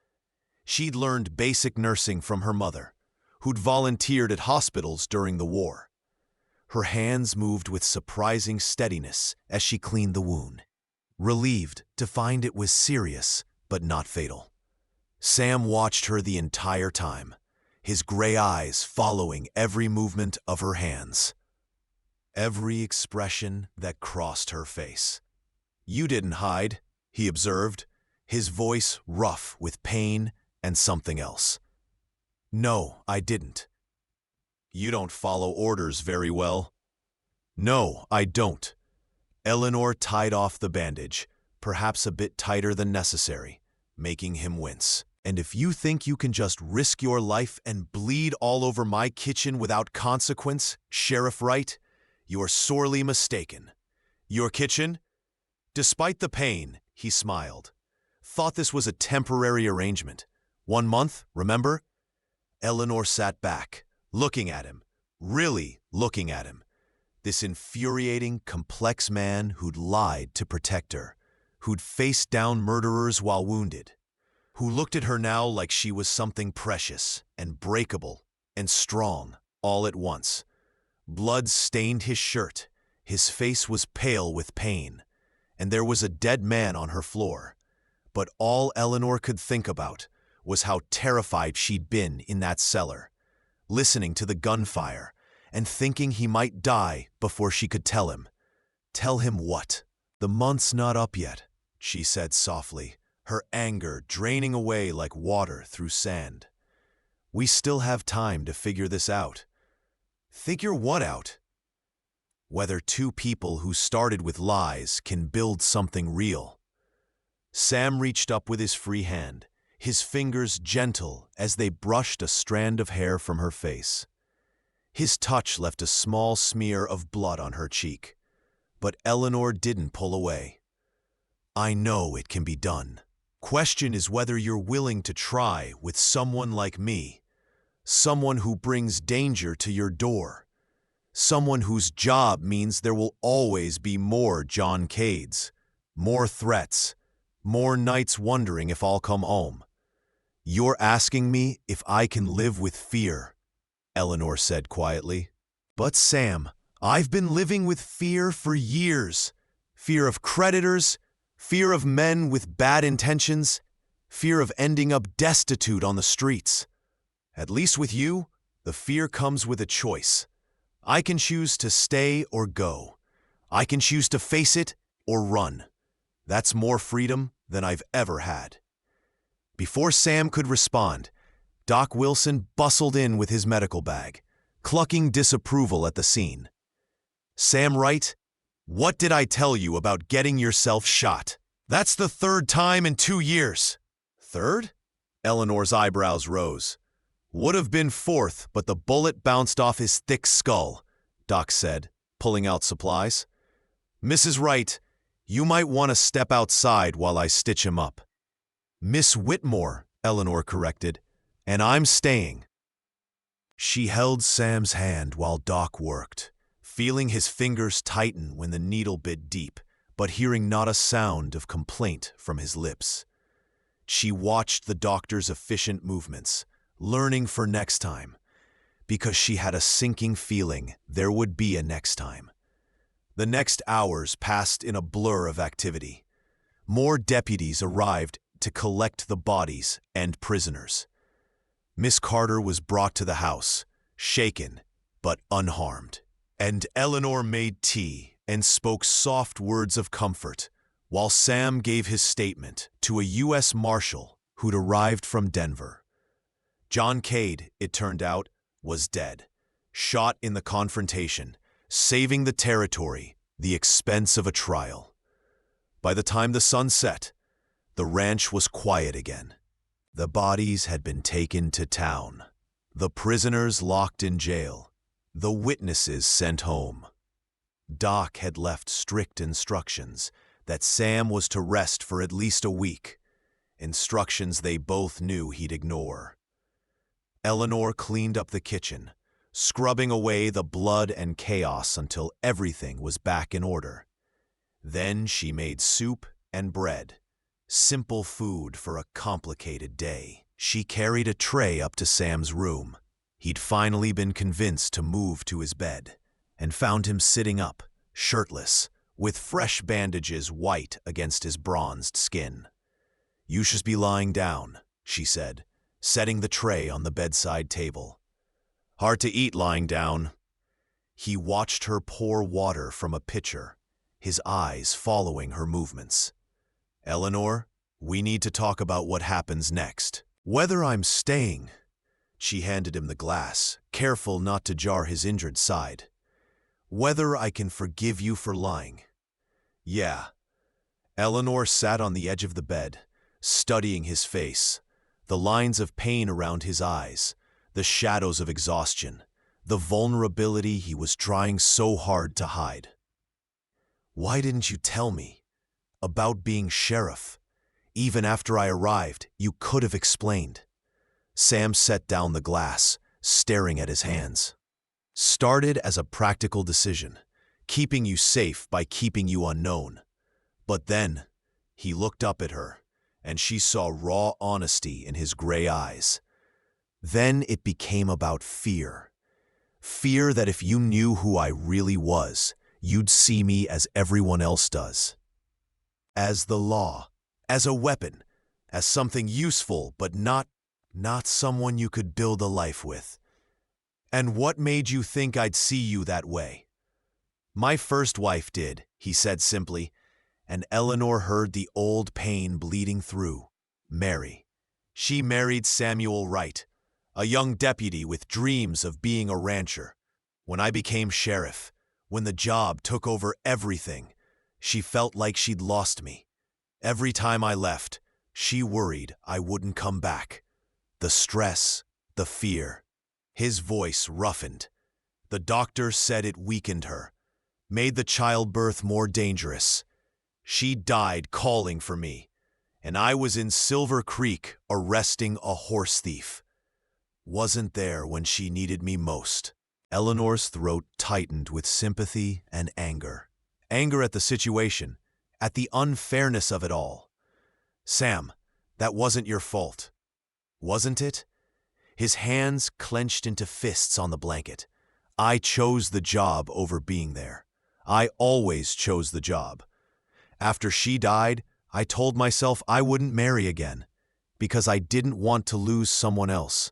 She'd learned basic nursing from her mother, who'd volunteered at hospitals during the war. Her hands moved with surprising steadiness as she cleaned the wound, relieved to find it was serious but not fatal. Sam watched her the entire time, his gray eyes following every movement of her hands, every expression that crossed her face. "You didn't hide," he observed, his voice rough with pain and something else. "No, I didn't." "You don't follow orders very well." "No, I don't." Eleanor tied off the bandage, perhaps a bit tighter than necessary, making him wince. "And if you think you can just risk your life and bleed all over my kitchen without consequence, Sheriff Wright, you're sorely mistaken." "Your kitchen?" Despite the pain, he smiled. "Thought this was a temporary arrangement. 1 month, remember?" Eleanor sat back, looking at him, really looking at him. This infuriating, complex man who'd lied to protect her, who'd faced down murderers while wounded, who looked at her now like she was something precious and breakable and strong all at once. Blood stained his shirt, his face was pale with pain, and there was a dead man on her floor. But all Eleanor could think about was how terrified she'd been in that cellar, listening to the gunfire and thinking he might die before she could tell him. "Tell him what?" "The month's not up yet," she said softly, her anger draining away like water through sand. "We still have time to figure this out." "Figure what out?" "Whether two people who started with lies can build something real." Sam reached up with his free hand, his fingers gentle as they brushed a strand of hair from her face. His touch left a small smear of blood on her cheek, but Eleanor didn't pull away. "I know it can be done. Question is whether you're willing to try with someone like me, someone who brings danger to your door, someone whose job means there will always be more John Cades, more threats, more nights wondering if I'll come home. You're asking me if I can live with fear," Eleanor said quietly. "But Sam, I've been living with fear for years. Fear of creditors, fear of men with bad intentions, fear of ending up destitute on the streets. At least with you, the fear comes with a choice. I can choose to stay or go. I can choose to face it or run. That's more freedom than I've ever had." Before Sam could respond, Doc Wilson bustled in with his medical bag, clucking disapproval at the scene. "Sam Wright, what did I tell you about getting yourself shot? That's the 3rd time in 2 years." "Third?" Eleanor's eyebrows rose. "Would have been 4th, but the bullet bounced off his thick skull," Doc said, pulling out supplies. "Mrs. Wright, you might want to step outside while I stitch him up." "Miss Whitmore," Eleanor corrected, "and I'm staying." She held Sam's hand while Doc worked, feeling his fingers tighten when the needle bit deep, but hearing not a sound of complaint from his lips. She watched the doctor's efficient movements, learning for next time, because she had a sinking feeling there would be a next time. The next hours passed in a blur of activity. More deputies arrived to collect the bodies and prisoners. Miss Carter was brought to the house, shaken but unharmed. And Eleanor made tea and spoke soft words of comfort, while Sam gave his statement to a U.S. Marshal who'd arrived from Denver. John Cade, it turned out, was dead, shot in the confrontation, saving the territory the expense of a trial. By the time the sun set, the ranch was quiet again. The bodies had been taken to town, the prisoners locked in jail, the witnesses sent home. Doc had left strict instructions that Sam was to rest for at least a week, instructions they both knew he'd ignore. Eleanor cleaned up the kitchen, scrubbing away the blood and chaos until everything was back in order. Then she made soup and bread, simple food for a complicated day. She carried a tray up to Sam's room. He'd finally been convinced to move to his bed, and found him sitting up, shirtless, with fresh bandages white against his bronzed skin. "You should be lying down," she said, setting the tray on the bedside table. "Hard to eat lying down." He watched her pour water from a pitcher, his eyes following her movements. "Eleanor, we need to talk about what happens next. Whether I'm staying." She handed him the glass, careful not to jar his injured side. "Whether I can forgive you for lying." "Yeah." Eleanor sat on the edge of the bed, studying his face, the lines of pain around his eyes, the shadows of exhaustion, the vulnerability he was trying so hard to hide. "Why didn't you tell me? About being sheriff. Even after I arrived, you could have explained." Sam set down the glass, staring at his hands. "Started as a practical decision, keeping you safe by keeping you unknown. But then," he looked up at her, and she saw raw honesty in his gray eyes. "Then it became about fear. Fear that if you knew who I really was, you'd see me as everyone else does. As the law, as a weapon, as something useful but not someone you could build a life with. And what made you think I'd see you that way?" "My first wife did," he said simply, and Eleanor heard the old pain bleeding through. "Mary. She married Samuel Wright, a young deputy with dreams of being a rancher. When I became sheriff, when the job took over everything, she felt like she'd lost me. Every time I left, she worried I wouldn't come back. The stress, the fear." His voice roughened. "The doctor said it weakened her, made the childbirth more dangerous. She died calling for me, and I was in Silver Creek arresting a horse thief. Wasn't there when she needed me most." Eleanor's throat tightened with sympathy and anger. Anger at the situation, at the unfairness of it all. "Sam, that wasn't your fault. Wasn't it?" His hands clenched into fists on the blanket. "I chose the job over being there. I always chose the job. After she died, I told myself I wouldn't marry again, because I didn't want to lose someone else.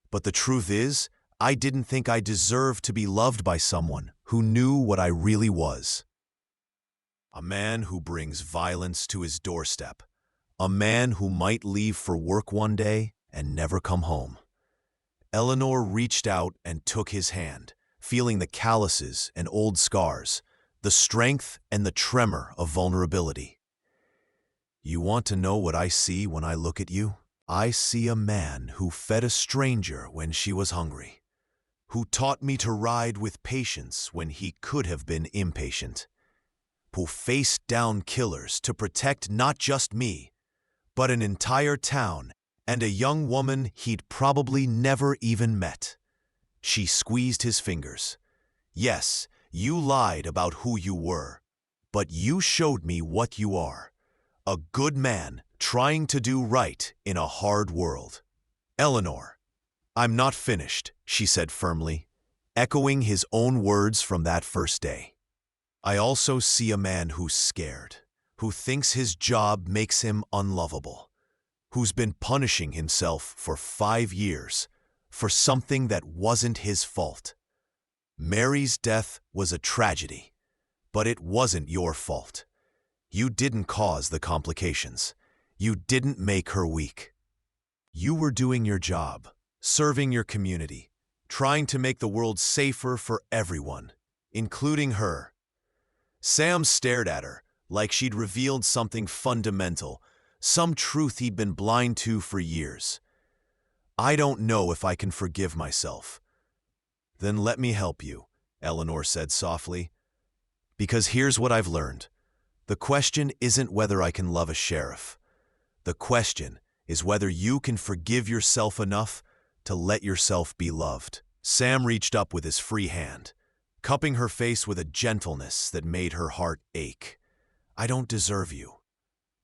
But the truth is, I didn't think I deserved to be loved by someone who knew what I really was. A man who brings violence to his doorstep. A man who might leave for work one day and never come home." Eleanor reached out and took his hand, feeling the calluses and old scars, the strength and the tremor of vulnerability. "You want to know what I see when I look at you? I see a man who fed a stranger when she was hungry, who taught me to ride with patience when he could have been impatient, who faced down killers to protect not just me, but an entire town and a young woman he'd probably never even met." She squeezed his fingers. "Yes, you lied about who you were, but you showed me what you are. A good man trying to do right in a hard world." "Eleanor, I'm not finished," she said firmly, echoing his own words from that first day. "I also see a man who's scared, who thinks his job makes him unlovable, who's been punishing himself for 5 years for something that wasn't his fault. Mary's death was a tragedy, but it wasn't your fault. You didn't cause the complications. You didn't make her weak. You were doing your job, serving your community, trying to make the world safer for everyone, including her." Sam stared at her like she'd revealed something fundamental, some truth he'd been blind to for years. "I don't know if I can forgive myself." "Then let me help you," Eleanor said softly. "Because here's what I've learned. The question isn't whether I can love a sheriff. The question is whether you can forgive yourself enough to let yourself be loved." Sam reached up with his free hand, cupping her face with a gentleness that made her heart ache. "I don't deserve you."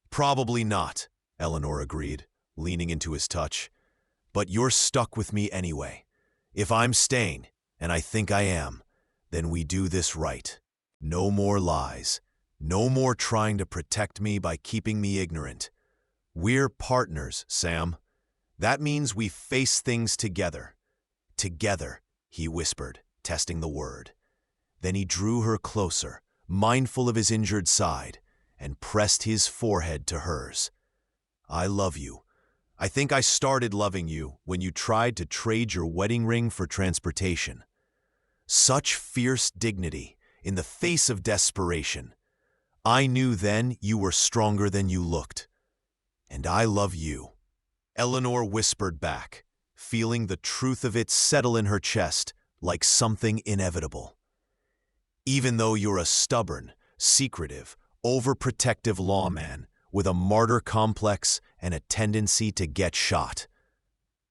"Probably not," Eleanor agreed, leaning into his touch. "But you're stuck with me anyway. If I'm staying, and I think I am, Then we do this right. No more lies. No more trying to protect me by keeping me ignorant. We're partners, Sam. That means we face things together. Together, he whispered, testing the word. Then he drew her closer, mindful of his injured side, and pressed his forehead to hers. I love you. I think I started loving you when you tried to trade your wedding ring for transportation. Such fierce dignity in the face of desperation. I knew then you were stronger than you looked. And I love you. Eleanor whispered back, feeling the truth of it settle in her chest like something inevitable. Even though you're a stubborn, secretive, overprotective lawman with a martyr complex and a tendency to get shot.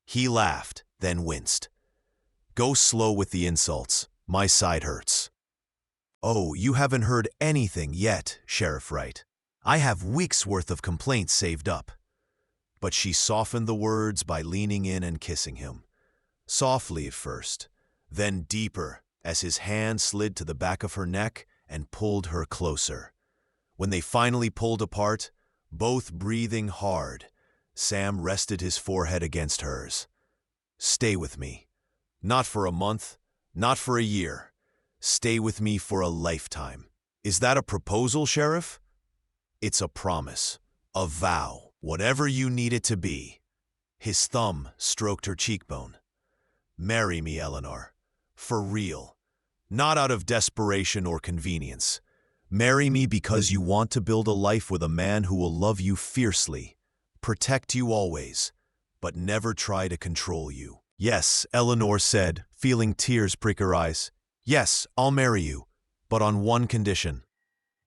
He laughed, then winced. Go slow with the insults. My side hurts. Oh, you haven't heard anything yet, Sheriff Wright. I have weeks' worth of complaints saved up. But she softened the words by leaning in and kissing him. Softly at first, then deeper as his hand slid to the back of her neck and pulled her closer. When they finally pulled apart, both breathing hard, Sam rested his forehead against hers. Stay with me. Not for a month, not for a year. Stay with me for a lifetime. Is that a proposal, Sheriff? It's a promise, a vow, whatever you need it to be. His thumb stroked her cheekbone. Marry me, Eleanor. For real. Not out of desperation or convenience. Marry me because you want to build a life with a man who will love you fiercely, protect you always, but never try to control you. Yes, Eleanor said, feeling tears prick her eyes. Yes, I'll marry you, but on one condition.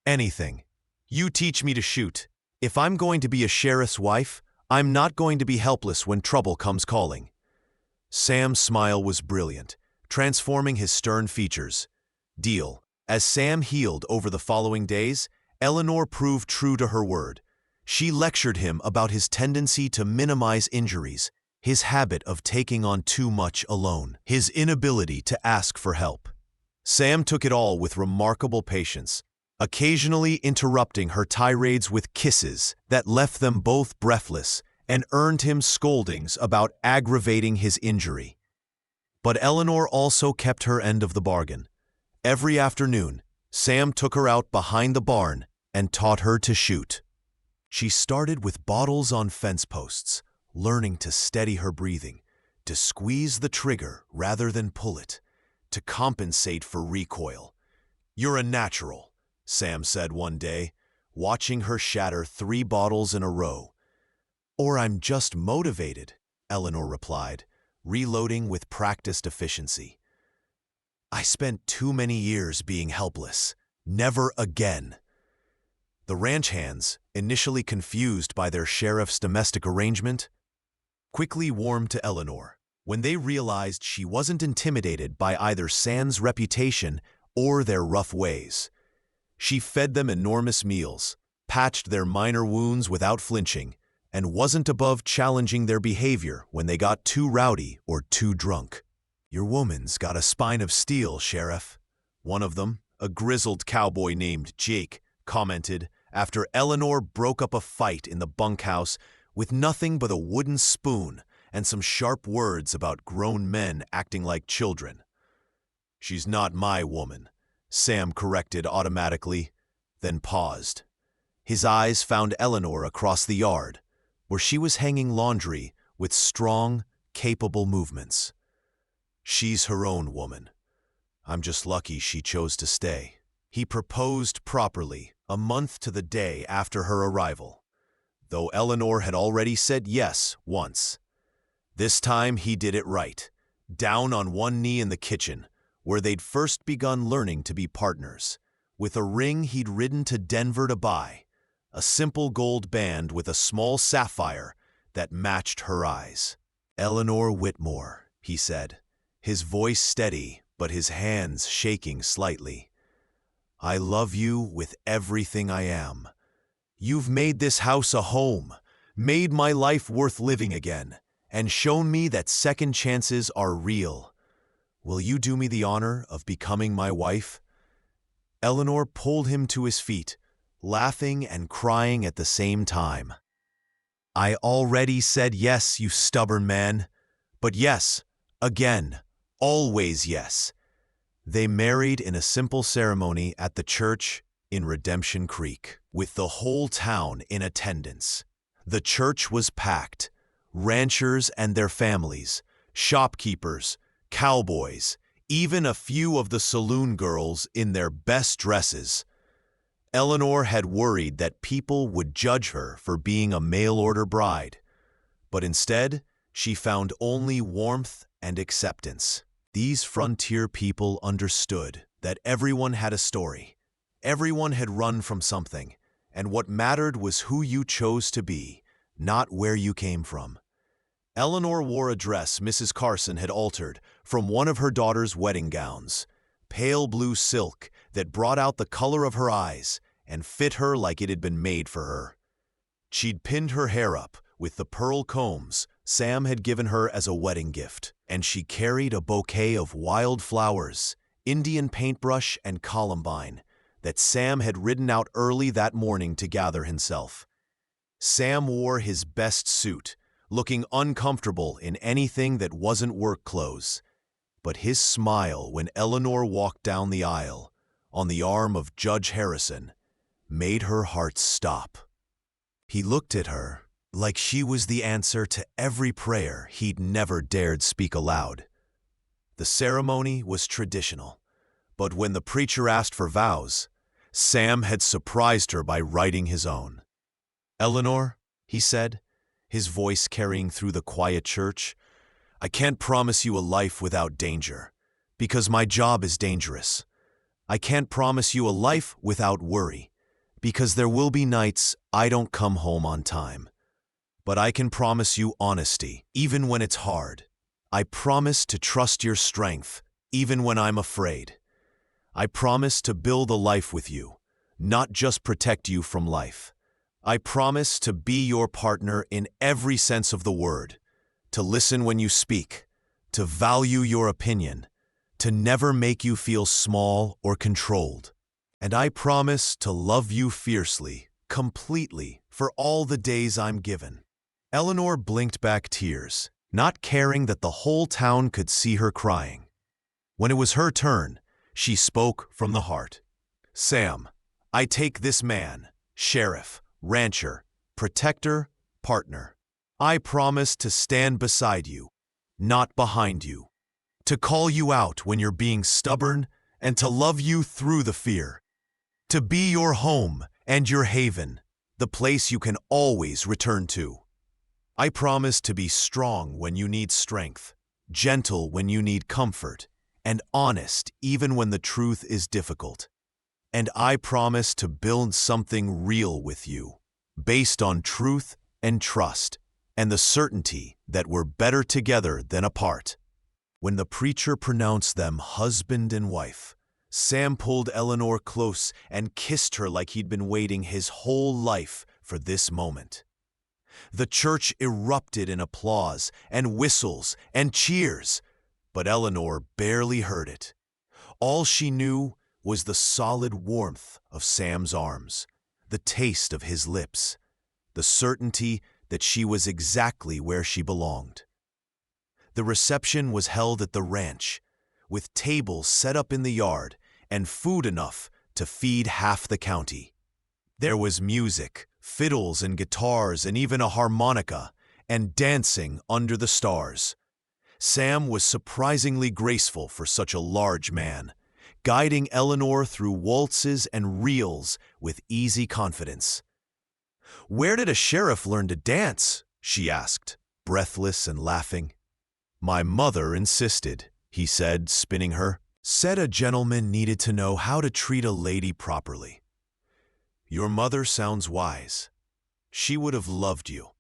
Anything. You teach me to shoot. If I'm going to be a sheriff's wife, I'm not going to be helpless when trouble comes calling. Sam's smile was brilliant, transforming his stern features. Deal. As Sam healed over the following days, Eleanor proved true to her word. She lectured him about his tendency to minimize injuries, his habit of taking on too much alone, his inability to ask for help. Sam took it all with remarkable patience, occasionally interrupting her tirades with kisses that left them both breathless and earned him scoldings about aggravating his injury. But Eleanor also kept her end of the bargain. Every afternoon, Sam took her out behind the barn and taught her to shoot. She started with bottles on fence posts, learning to steady her breathing, to squeeze the trigger rather than pull it, to compensate for recoil. You're a natural, Sam said one day, watching her shatter 3 bottles in a row. Or I'm just motivated, Eleanor replied, reloading with practiced efficiency. I spent too many years being helpless. Never again. The ranch hands, initially confused by their sheriff's domestic arrangement, quickly warmed to Eleanor when they realized she wasn't intimidated by either Sam's reputation or their rough ways. She fed them enormous meals, patched their minor wounds without flinching, and wasn't above challenging their behavior when they got too rowdy or too drunk. Your woman's got a spine of steel, Sheriff. One of them, a grizzled cowboy named Jake, commented after Eleanor broke up a fight in the bunkhouse with nothing but a wooden spoon and some sharp words about grown men acting like children. She's not my woman, Sam corrected automatically, then paused. His eyes found Eleanor across the yard, where she was hanging laundry with strong, capable movements. She's her own woman. I'm just lucky she chose to stay. He proposed properly a month to the day after her arrival, though Eleanor had already said yes once. This time he did it right, down on one knee in the kitchen, where they'd first begun learning to be partners, with a ring he'd ridden to Denver to buy, a simple gold band with a small sapphire that matched her eyes. Eleanor Whitmore, he said, his voice steady but his hands shaking slightly. I love you with everything I am. You've made this house a home, made my life worth living again, and shown me that second chances are real. will you do me the honor of becoming my wife?" Eleanor pulled him to his feet, laughing and crying at the same time. "I already said yes, you stubborn man. But yes, again, always yes." They married in a simple ceremony at the church in Redemption Creek, with the whole town in attendance. The church was packed. Ranchers and their families, shopkeepers, cowboys, even a few of the saloon girls in their best dresses. Eleanor had worried that people would judge her for being a mail-order bride, but instead, she found only warmth and acceptance. These frontier people understood that everyone had a story. Everyone had run from something, and what mattered was who you chose to be, not where you came from. Eleanor wore a dress Mrs. Carson had altered from one of her daughter's wedding gowns, pale blue silk that brought out the color of her eyes and fit her like it had been made for her. She'd pinned her hair up with the pearl combs Sam had given her as a wedding gift, and she carried a bouquet of wild flowers, Indian paintbrush and columbine, that Sam had ridden out early that morning to gather himself. Sam wore his best suit, looking uncomfortable in anything that wasn't work clothes. But his smile when Eleanor walked down the aisle, on the arm of Judge Harrison, made her heart stop. He looked at her like she was the answer to every prayer he'd never dared speak aloud. The ceremony was traditional, but when the preacher asked for vows, Sam had surprised her by writing his own. "Eleanor," he said, his voice carrying through the quiet church, "I can't promise you a life without danger, because my job is dangerous. I can't promise you a life without worry, because there will be nights I don't come home on time. But I can promise you honesty, even when it's hard. I promise to trust your strength, even when I'm afraid. I promise to build a life with you, not just protect you from life. I promise to be your partner in every sense of the word, to listen when you speak, to value your opinion, to never make you feel small or controlled. And I promise to love you fiercely, completely, for all the days I'm given." Eleanor blinked back tears, not caring that the whole town could see her crying. When it was her turn, she spoke from the heart. "Sam, I take this man, sheriff, rancher, protector, partner. I promise to stand beside you, not behind you, to call you out when you're being stubborn and to love you through the fear, to be your home and your haven, the place you can always return to. I promise to be strong when you need strength, gentle when you need comfort, and honest even when the truth is difficult. And I promise to build something real with you, based on truth and trust, and the certainty that we're better together than apart." When the preacher pronounced them husband and wife, Sam pulled Eleanor close and kissed her like he'd been waiting his whole life for this moment. The church erupted in applause and whistles and cheers, but Eleanor barely heard it. All she knew was the solid warmth of Sam's arms, the taste of his lips, the certainty that she was exactly where she belonged. The reception was held at the ranch, with tables set up in the yard and food enough to feed half the county. There was music, fiddles and guitars and even a harmonica, and dancing under the stars. Sam was surprisingly graceful for such a large man, guiding Eleanor through waltzes and reels with easy confidence. "Where did a sheriff learn to dance?" she asked, breathless and laughing. "My mother insisted," he said, spinning her. "Said a gentleman needed to know how to treat a lady properly." "Your mother sounds wise. She would have loved you."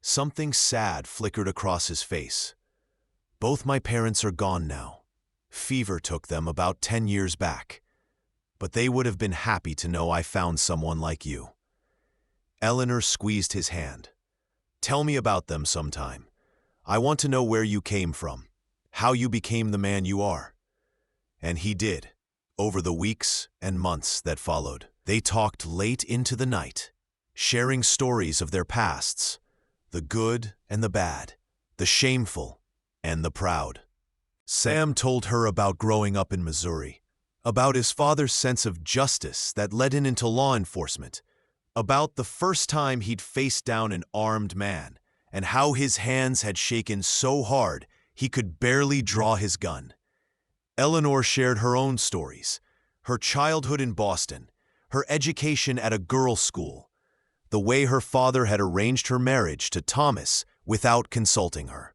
Something sad flickered across his face. "Both my parents are gone now. Fever took them about 10 years back. But they would have been happy to know I found someone like you." Eleanor squeezed his hand. "Tell me about them sometime. I want to know where you came from, how you became the man you are. And he did. Over the weeks and months that followed, they talked late into the night, sharing stories of their pasts, the good and the bad, the shameful and the proud. Sam told her about growing up in Missouri, about his father's sense of justice that led him into law enforcement, about the first time he'd faced down an armed man, and how his hands had shaken so hard he could barely draw his gun. Eleanor shared her own stories, her childhood in Boston, her education at a girls' school, the way her father had arranged her marriage to Thomas without consulting her.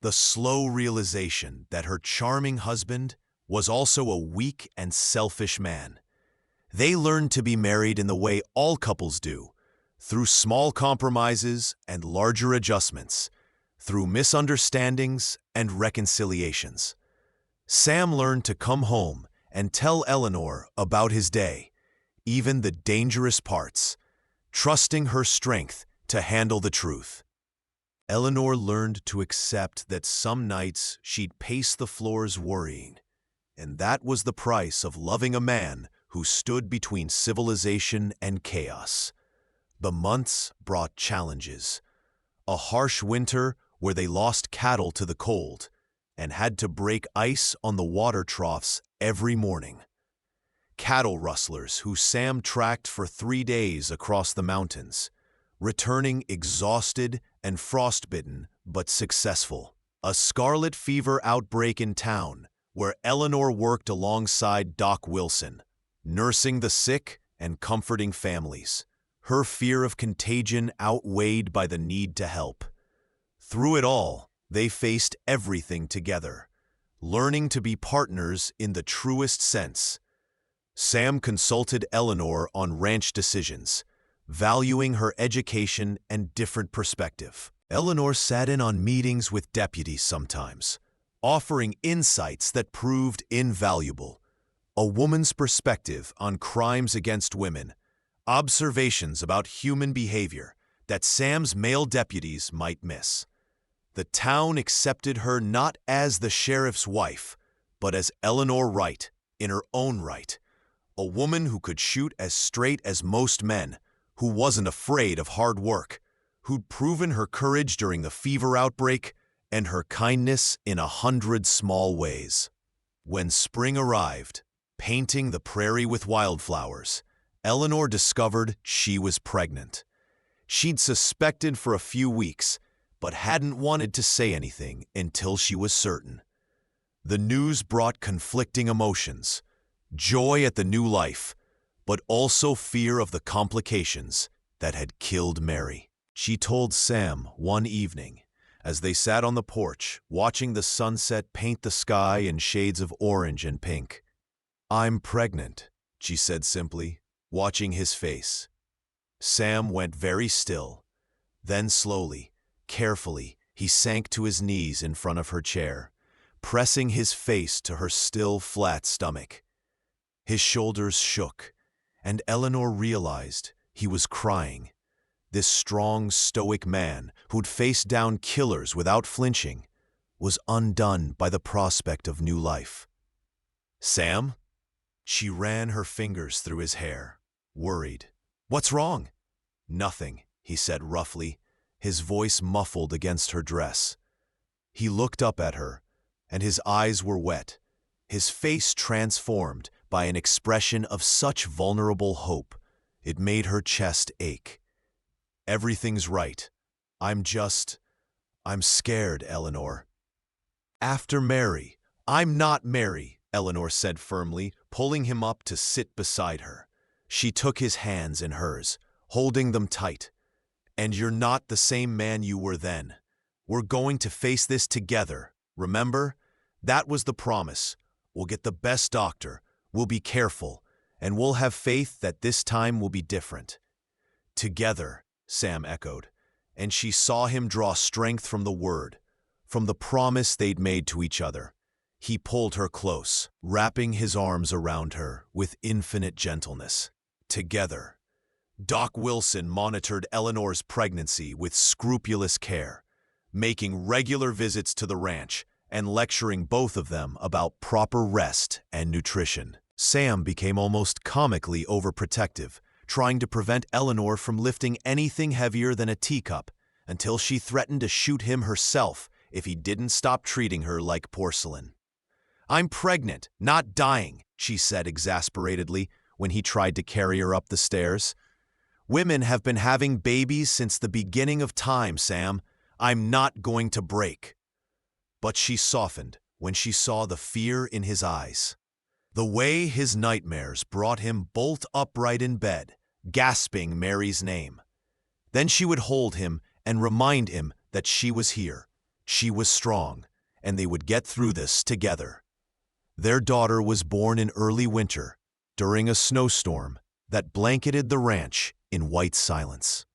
The slow realization that her charming husband was also a weak and selfish man. They learned to be married in the way all couples do, through small compromises and larger adjustments, through misunderstandings and reconciliations. Sam learned to come home and tell Eleanor about his day, even the dangerous parts, trusting her strength to handle the truth. Eleanor learned to accept that some nights she'd pace the floors worrying, and that was the price of loving a man who stood between civilization and chaos. The months brought challenges. A harsh winter where they lost cattle to the cold and had to break ice on the water troughs every morning. Cattle rustlers who Sam tracked for 3 days across the mountains, returning exhausted and frostbitten but successful. A scarlet fever outbreak in town where Eleanor worked alongside Doc Wilson, nursing the sick and comforting families, her fear of contagion outweighed by the need to help. Through it all, they faced everything together, learning to be partners in the truest sense. Sam consulted Eleanor on ranch decisions, valuing her education and different perspective. Eleanor sat in on meetings with deputies sometimes, offering insights that proved invaluable. A woman's perspective on crimes against women, observations about human behavior that Sam's male deputies might miss. The town accepted her not as the sheriff's wife, but as Eleanor Wright in her own right, a woman who could shoot as straight as most men, who wasn't afraid of hard work, who'd proven her courage during the fever outbreak and her kindness in 100 small ways. When spring arrived, painting the prairie with wildflowers, Eleanor discovered she was pregnant. She'd suspected for a few weeks, but hadn't wanted to say anything until she was certain. The news brought conflicting emotions, joy at the new life, but also fear of the complications that had killed Mary. She told Sam one evening, as they sat on the porch, watching the sunset paint the sky in shades of orange and pink. "I'm pregnant," she said simply, watching his face. Sam went very still. Then slowly, carefully, he sank to his knees in front of her chair, pressing his face to her still, flat stomach. His shoulders shook, and Eleanor realized he was crying. This strong, stoic man who'd faced down killers without flinching was undone by the prospect of new life. "Sam?" She ran her fingers through his hair, worried. "What's wrong?" "Nothing," he said roughly, his voice muffled against her dress. He looked up at her, and his eyes were wet, his face transformed by an expression of such vulnerable hope, it made her chest ache. "Everything's right. I'm scared, Eleanor." "After Mary." "I'm not Mary," Eleanor said firmly, pulling him up to sit beside her. She took his hands in hers, holding them tight. "And you're not the same man you were then. We're going to face this together, remember? That was the promise. We'll get the best doctor, we'll be careful, and we'll have faith that this time will be different." "Together," Sam echoed, and she saw him draw strength from the word, from the promise they'd made to each other. He pulled her close, wrapping his arms around her with infinite gentleness. Together. Doc Wilson monitored Eleanor's pregnancy with scrupulous care, making regular visits to the ranch and lecturing both of them about proper rest and nutrition. Sam became almost comically overprotective, trying to prevent Eleanor from lifting anything heavier than a teacup, until she threatened to shoot him herself if he didn't stop treating her like porcelain. "I'm pregnant, not dying," she said exasperatedly when he tried to carry her up the stairs. "Women have been having babies since the beginning of time, Sam. I'm not going to break." But she softened when she saw the fear in his eyes. The way his nightmares brought him bolt upright in bed, gasping Mary's name. Then she would hold him and remind him that she was here, she was strong, and they would get through this together. Their daughter was born in early winter, during a snowstorm that blanketed the ranch in white silence.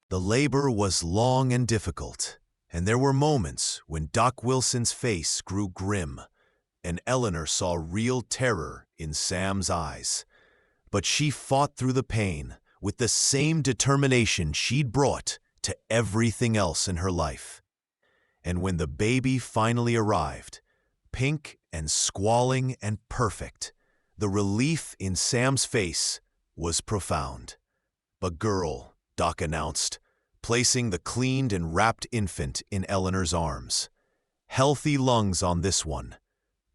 The labor was long and difficult, and there were moments when Doc Wilson's face grew grim, and Eleanor saw real terror in Sam's eyes. But she fought through the pain with the same determination she'd brought to everything else in her life. And when the baby finally arrived, pink and squalling and perfect, the relief in Sam's face was profound. "But girl," Doc announced, placing the cleaned and wrapped infant in Eleanor's arms. "Healthy lungs on this one.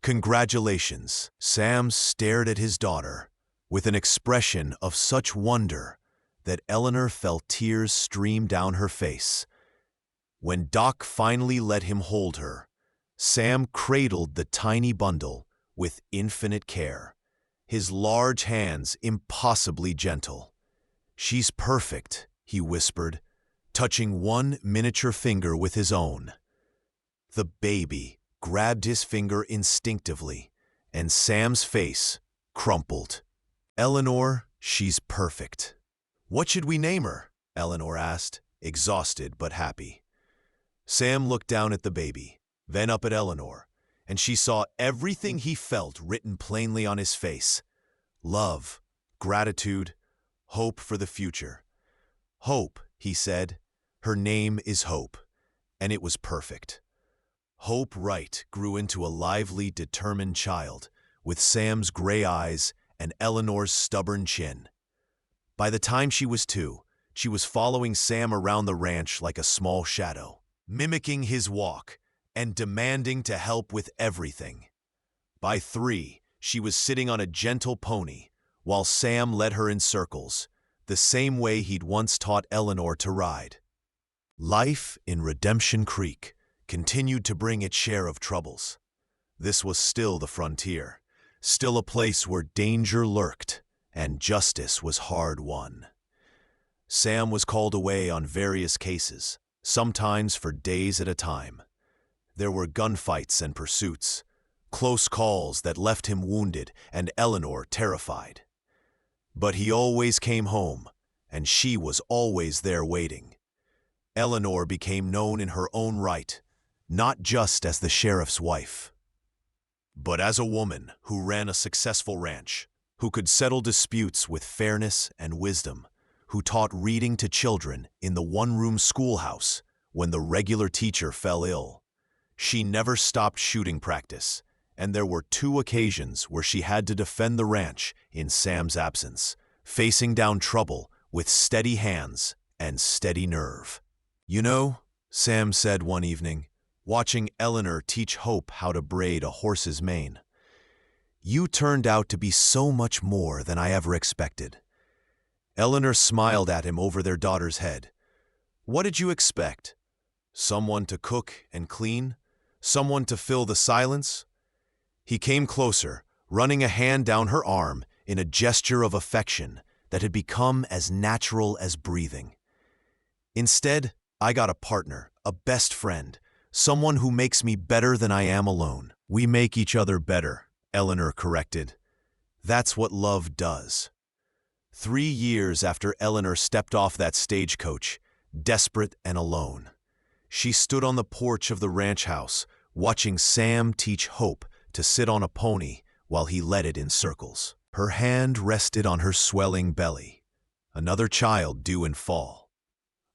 Congratulations." Sam stared at his daughter with an expression of such wonder that Eleanor felt tears stream down her face. When Doc finally let him hold her, Sam cradled the tiny bundle with infinite care, his large hands impossibly gentle. "She's perfect," he whispered, touching one miniature finger with his own. The baby grabbed his finger instinctively, and Sam's face crumpled. "Eleanor, she's perfect." "What should we name her?" Eleanor asked, exhausted but happy. Sam looked down at the baby, then up at Eleanor, and she saw everything he felt written plainly on his face: love, gratitude, hope for the future. "Hope," he said. "Her name is Hope," and it was perfect. Hope Wright grew into a lively, determined child, with Sam's gray eyes and Eleanor's stubborn chin. By the time she was 2, she was following Sam around the ranch like a small shadow, mimicking his walk and demanding to help with everything. By 3, she was sitting on a gentle pony, while Sam led her in circles, the same way he'd once taught Eleanor to ride. Life in Redemption Creek continued to bring its share of troubles. This was still the frontier, still a place where danger lurked and justice was hard won. Sam was called away on various cases, sometimes for days at a time. There were gunfights and pursuits, close calls that left him wounded and Eleanor terrified. But he always came home, and she was always there waiting. Eleanor became known in her own right, not just as the sheriff's wife, but as a woman who ran a successful ranch, who could settle disputes with fairness and wisdom, who taught reading to children in the one-room schoolhouse when the regular teacher fell ill. She never stopped shooting practice, and there were 2 occasions where she had to defend the ranch in Sam's absence, facing down trouble with steady hands and steady nerve. "You know," Sam said one evening, watching Eleanor teach Hope how to braid a horse's mane, "you turned out to be so much more than I ever expected." Eleanor smiled at him over their daughter's head. "What did you expect? Someone to cook and clean? Someone to fill the silence?" He came closer, running a hand down her arm in a gesture of affection that had become as natural as breathing. "Instead, I got a partner, a best friend, someone who makes me better than I am alone." "We make each other better," Eleanor corrected. "That's what love does." 3 years after Eleanor stepped off that stagecoach, desperate and alone, she stood on the porch of the ranch house, watching Sam teach Hope to sit on a pony while he led it in circles. Her hand rested on her swelling belly. Another child due in fall.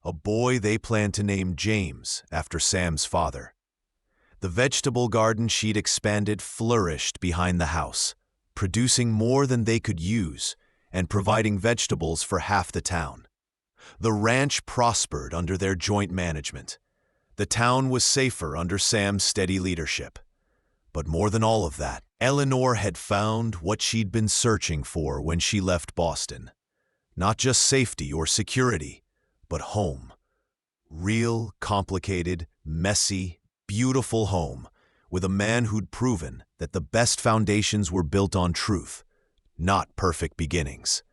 A boy they planned to name James after Sam's father. The vegetable garden she'd expanded flourished behind the house, producing more than they could use and providing vegetables for half the town. The ranch prospered under their joint management. The town was safer under Sam's steady leadership. But more than all of that, Eleanor had found what she'd been searching for when she left Boston. Not just safety or security, but home. Real, complicated, messy, beautiful home, with a man who'd proven that the best foundations were built on truth, not perfect beginnings.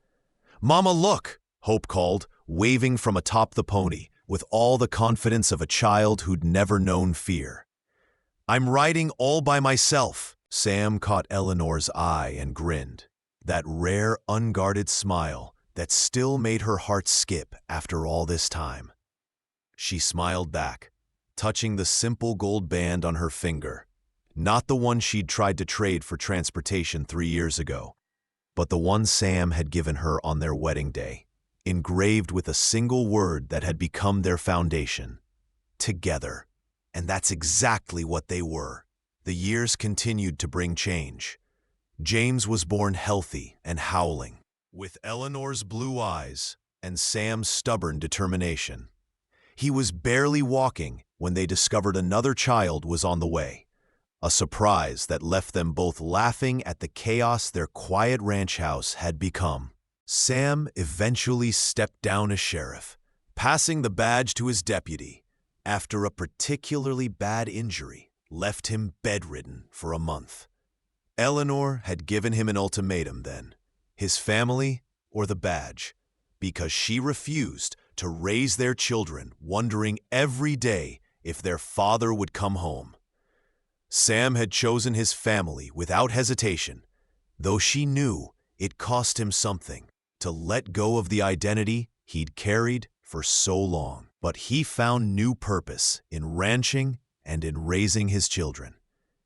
"Mama, look!" Hope called, waving from atop the pony, with all the confidence of a child who'd never known fear. "I'm riding all by myself." Sam caught Eleanor's eye and grinned, that rare, unguarded smile that still made her heart skip after all this time. She smiled back, touching the simple gold band on her finger, not the one she'd tried to trade for transportation 3 years ago, but the one Sam had given her on their wedding day, engraved with a single word that had become their foundation: together. And that's exactly what they were. The years continued to bring change. James was born healthy and howling, with Eleanor's blue eyes and Sam's stubborn determination. He was barely walking when they discovered another child was on the way, a surprise that left them both laughing at the chaos their quiet ranch house had become. Sam eventually stepped down as sheriff, passing the badge to his deputy, after a particularly bad injury left him bedridden for a month. Eleanor had given him an ultimatum then: his family or the badge, because she refused to raise their children wondering every day if their father would come home. Sam had chosen his family without hesitation, though she knew it cost him something to let go of the identity he'd carried for so long. But he found new purpose in ranching and in raising his children.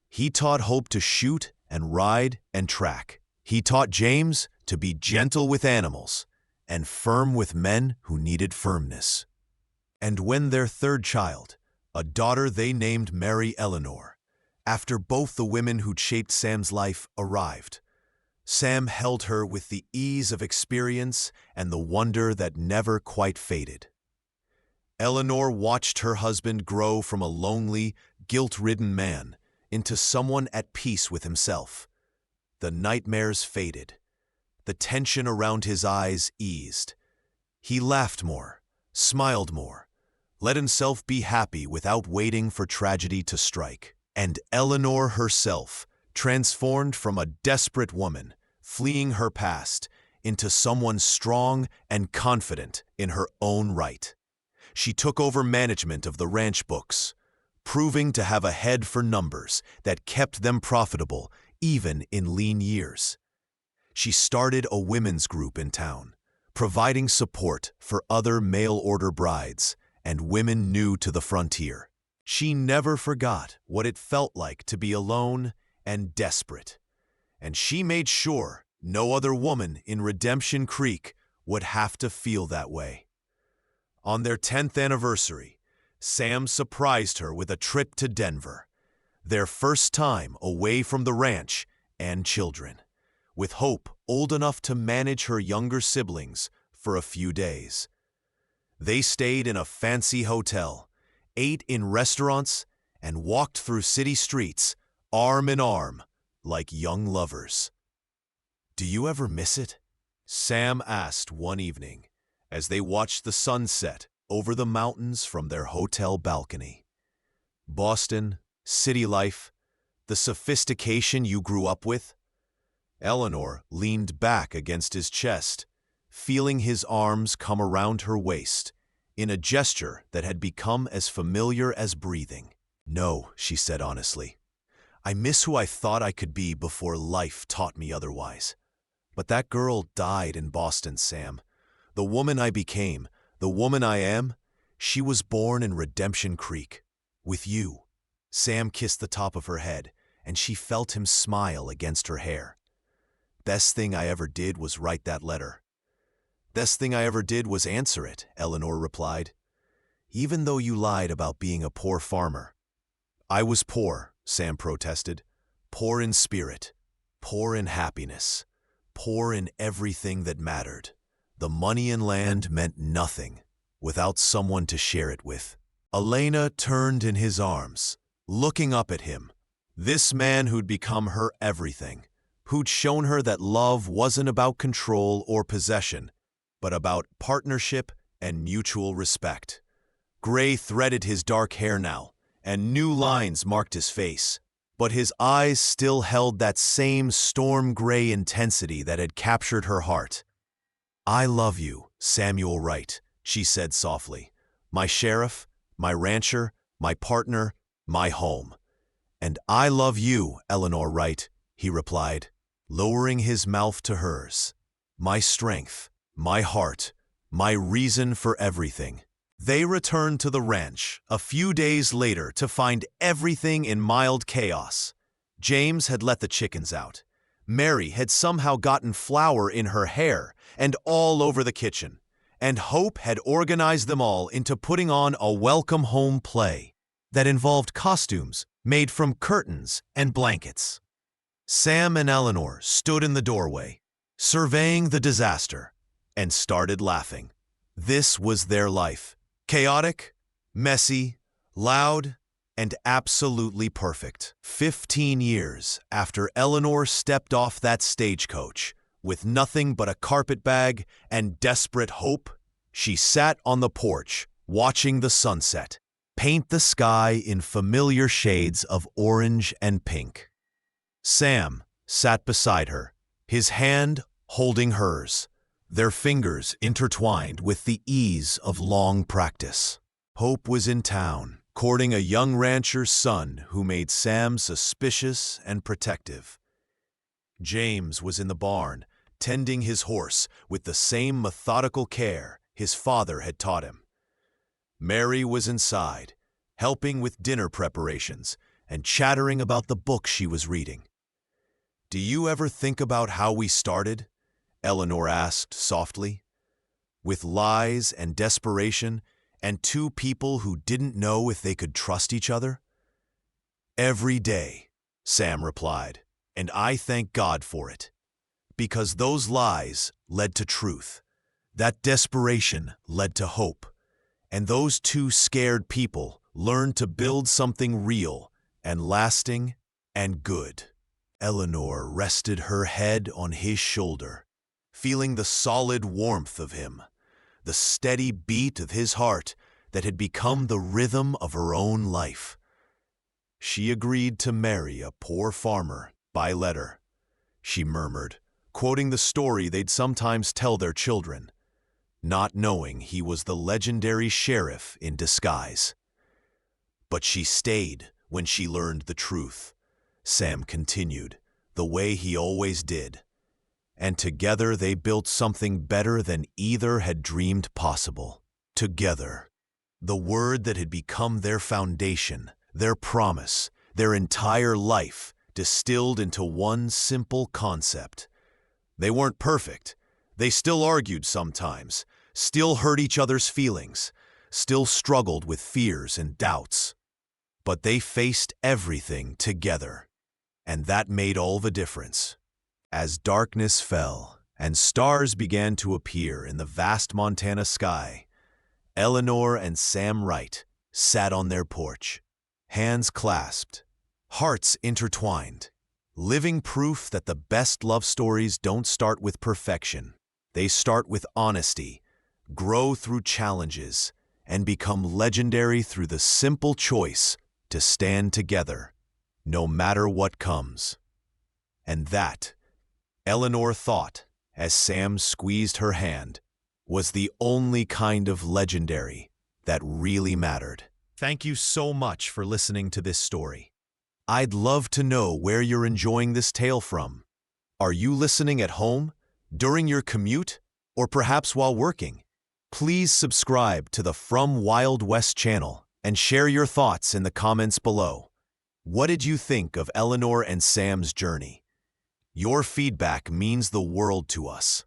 He taught Hope to shoot and ride and track. He taught James to be gentle with animals and firm with men who needed firmness. And when their third child, a daughter they named Mary Eleanor, after both the women who'd shaped Sam's life arrived, Sam held her with the ease of experience and the wonder that never quite faded. Eleanor watched her husband grow from a lonely, guilt-ridden man into someone at peace with himself. The nightmares faded. The tension around his eyes eased. He laughed more, smiled more, let himself be happy without waiting for tragedy to strike. And Eleanor herself, transformed from a desperate woman, fleeing her past, into someone strong and confident in her own right. She took over management of the ranch books, proving to have a head for numbers that kept them profitable even in lean years. She started a women's group in town, providing support for other mail-order brides and women new to the frontier. She never forgot what it felt like to be alone and desperate, and she made sure no other woman in Redemption Creek would have to feel that way. On their 10th anniversary, Sam surprised her with a trip to Denver, their first time away from the ranch and children, with Hope old enough to manage her younger siblings for a few days. They stayed in a fancy hotel, ate in restaurants, and walked through city streets, arm in arm, like young lovers. "Do you ever miss it?" Sam asked one evening, as they watched the sun set over the mountains from their hotel balcony. "Boston, city life, the sophistication you grew up with?" Eleanor leaned back against his chest, feeling his arms come around her waist, in a gesture that had become as familiar as breathing. "No," she said honestly. "I miss who I thought I could be before life taught me otherwise. But that girl died in Boston, Sam. The woman I became, the woman I am, she was born in Redemption Creek, with you." Sam kissed the top of her head, and she felt him smile against her hair. "Best thing I ever did was write that letter." "Best thing I ever did was answer it," Eleanor replied. "Even though you lied about being a poor farmer." I was poor, Sam protested. Poor in spirit, poor in happiness, poor in everything that mattered. The money and land meant nothing without someone to share it with. Elena turned in his arms, looking up at him. This man who'd become her everything, who'd shown her that love wasn't about control or possession, but about partnership and mutual respect. Gray threaded his dark hair now, and new lines marked his face, but his eyes still held that same storm-gray intensity that had captured her heart. "I love you, Samuel Wright," she said softly. "My sheriff, my rancher, my partner, my home." "And I love you, Eleanor Wright," he replied, lowering his mouth to hers. "My strength, my heart, my reason for everything." They returned to the ranch a few days later to find everything in mild chaos. James had let the chickens out. Mary had somehow gotten flour in her hair and all over the kitchen. And Hope had organized them all into putting on a welcome home play that involved costumes made from curtains and blankets. Sam and Eleanor stood in the doorway, surveying the disaster, and started laughing. This was their life. Chaotic, messy, loud, and absolutely perfect. 15 years after Eleanor stepped off that stagecoach, with nothing but a carpetbag and desperate hope, she sat on the porch, watching the sunset paint the sky in familiar shades of orange and pink. Sam sat beside her, his hand holding hers, their fingers intertwined with the ease of long practice. Hope was in town, courting a young rancher's son who made Sam suspicious and protective. James was in the barn, tending his horse with the same methodical care his father had taught him. Mary was inside, helping with dinner preparations and chattering about the book she was reading. "Do you ever think about how we started?" Eleanor asked softly. "With lies and desperation and two people who didn't know if they could trust each other?" "Every day," Sam replied, "and I thank God for it. Because those lies led to truth. That desperation led to hope. And those two scared people learned to build something real and lasting and good." Eleanor rested her head on his shoulder, feeling the solid warmth of him, the steady beat of his heart that had become the rhythm of her own life. She agreed to marry a poor farmer by letter, she murmured, quoting the story they'd sometimes tell their children, not knowing he was the legendary sheriff in disguise. "But she stayed when she learned the truth," Sam continued, the way he always did. "And together they built something better than either had dreamed possible. Together." The word that had become their foundation, their promise, their entire life, distilled into one simple concept. They weren't perfect. They still argued sometimes, still hurt each other's feelings, still struggled with fears and doubts. But they faced everything together, and that made all the difference. As darkness fell and stars began to appear in the vast Montana sky, Eleanor and Sam Wright sat on their porch, hands clasped, hearts intertwined, living proof that the best love stories don't start with perfection. They start with honesty, grow through challenges, and become legendary through the simple choice to stand together, no matter what comes. And that, Eleanor thought, as Sam squeezed her hand, was the only kind of legendary that really mattered. Thank you so much for listening to this story. I'd love to know where you're enjoying this tale from. Are you listening at home, during your commute, or perhaps while working? Please subscribe to the From Wild West channel and share your thoughts in the comments below. What did you think of Eleanor and Sam's journey? Your feedback means the world to us.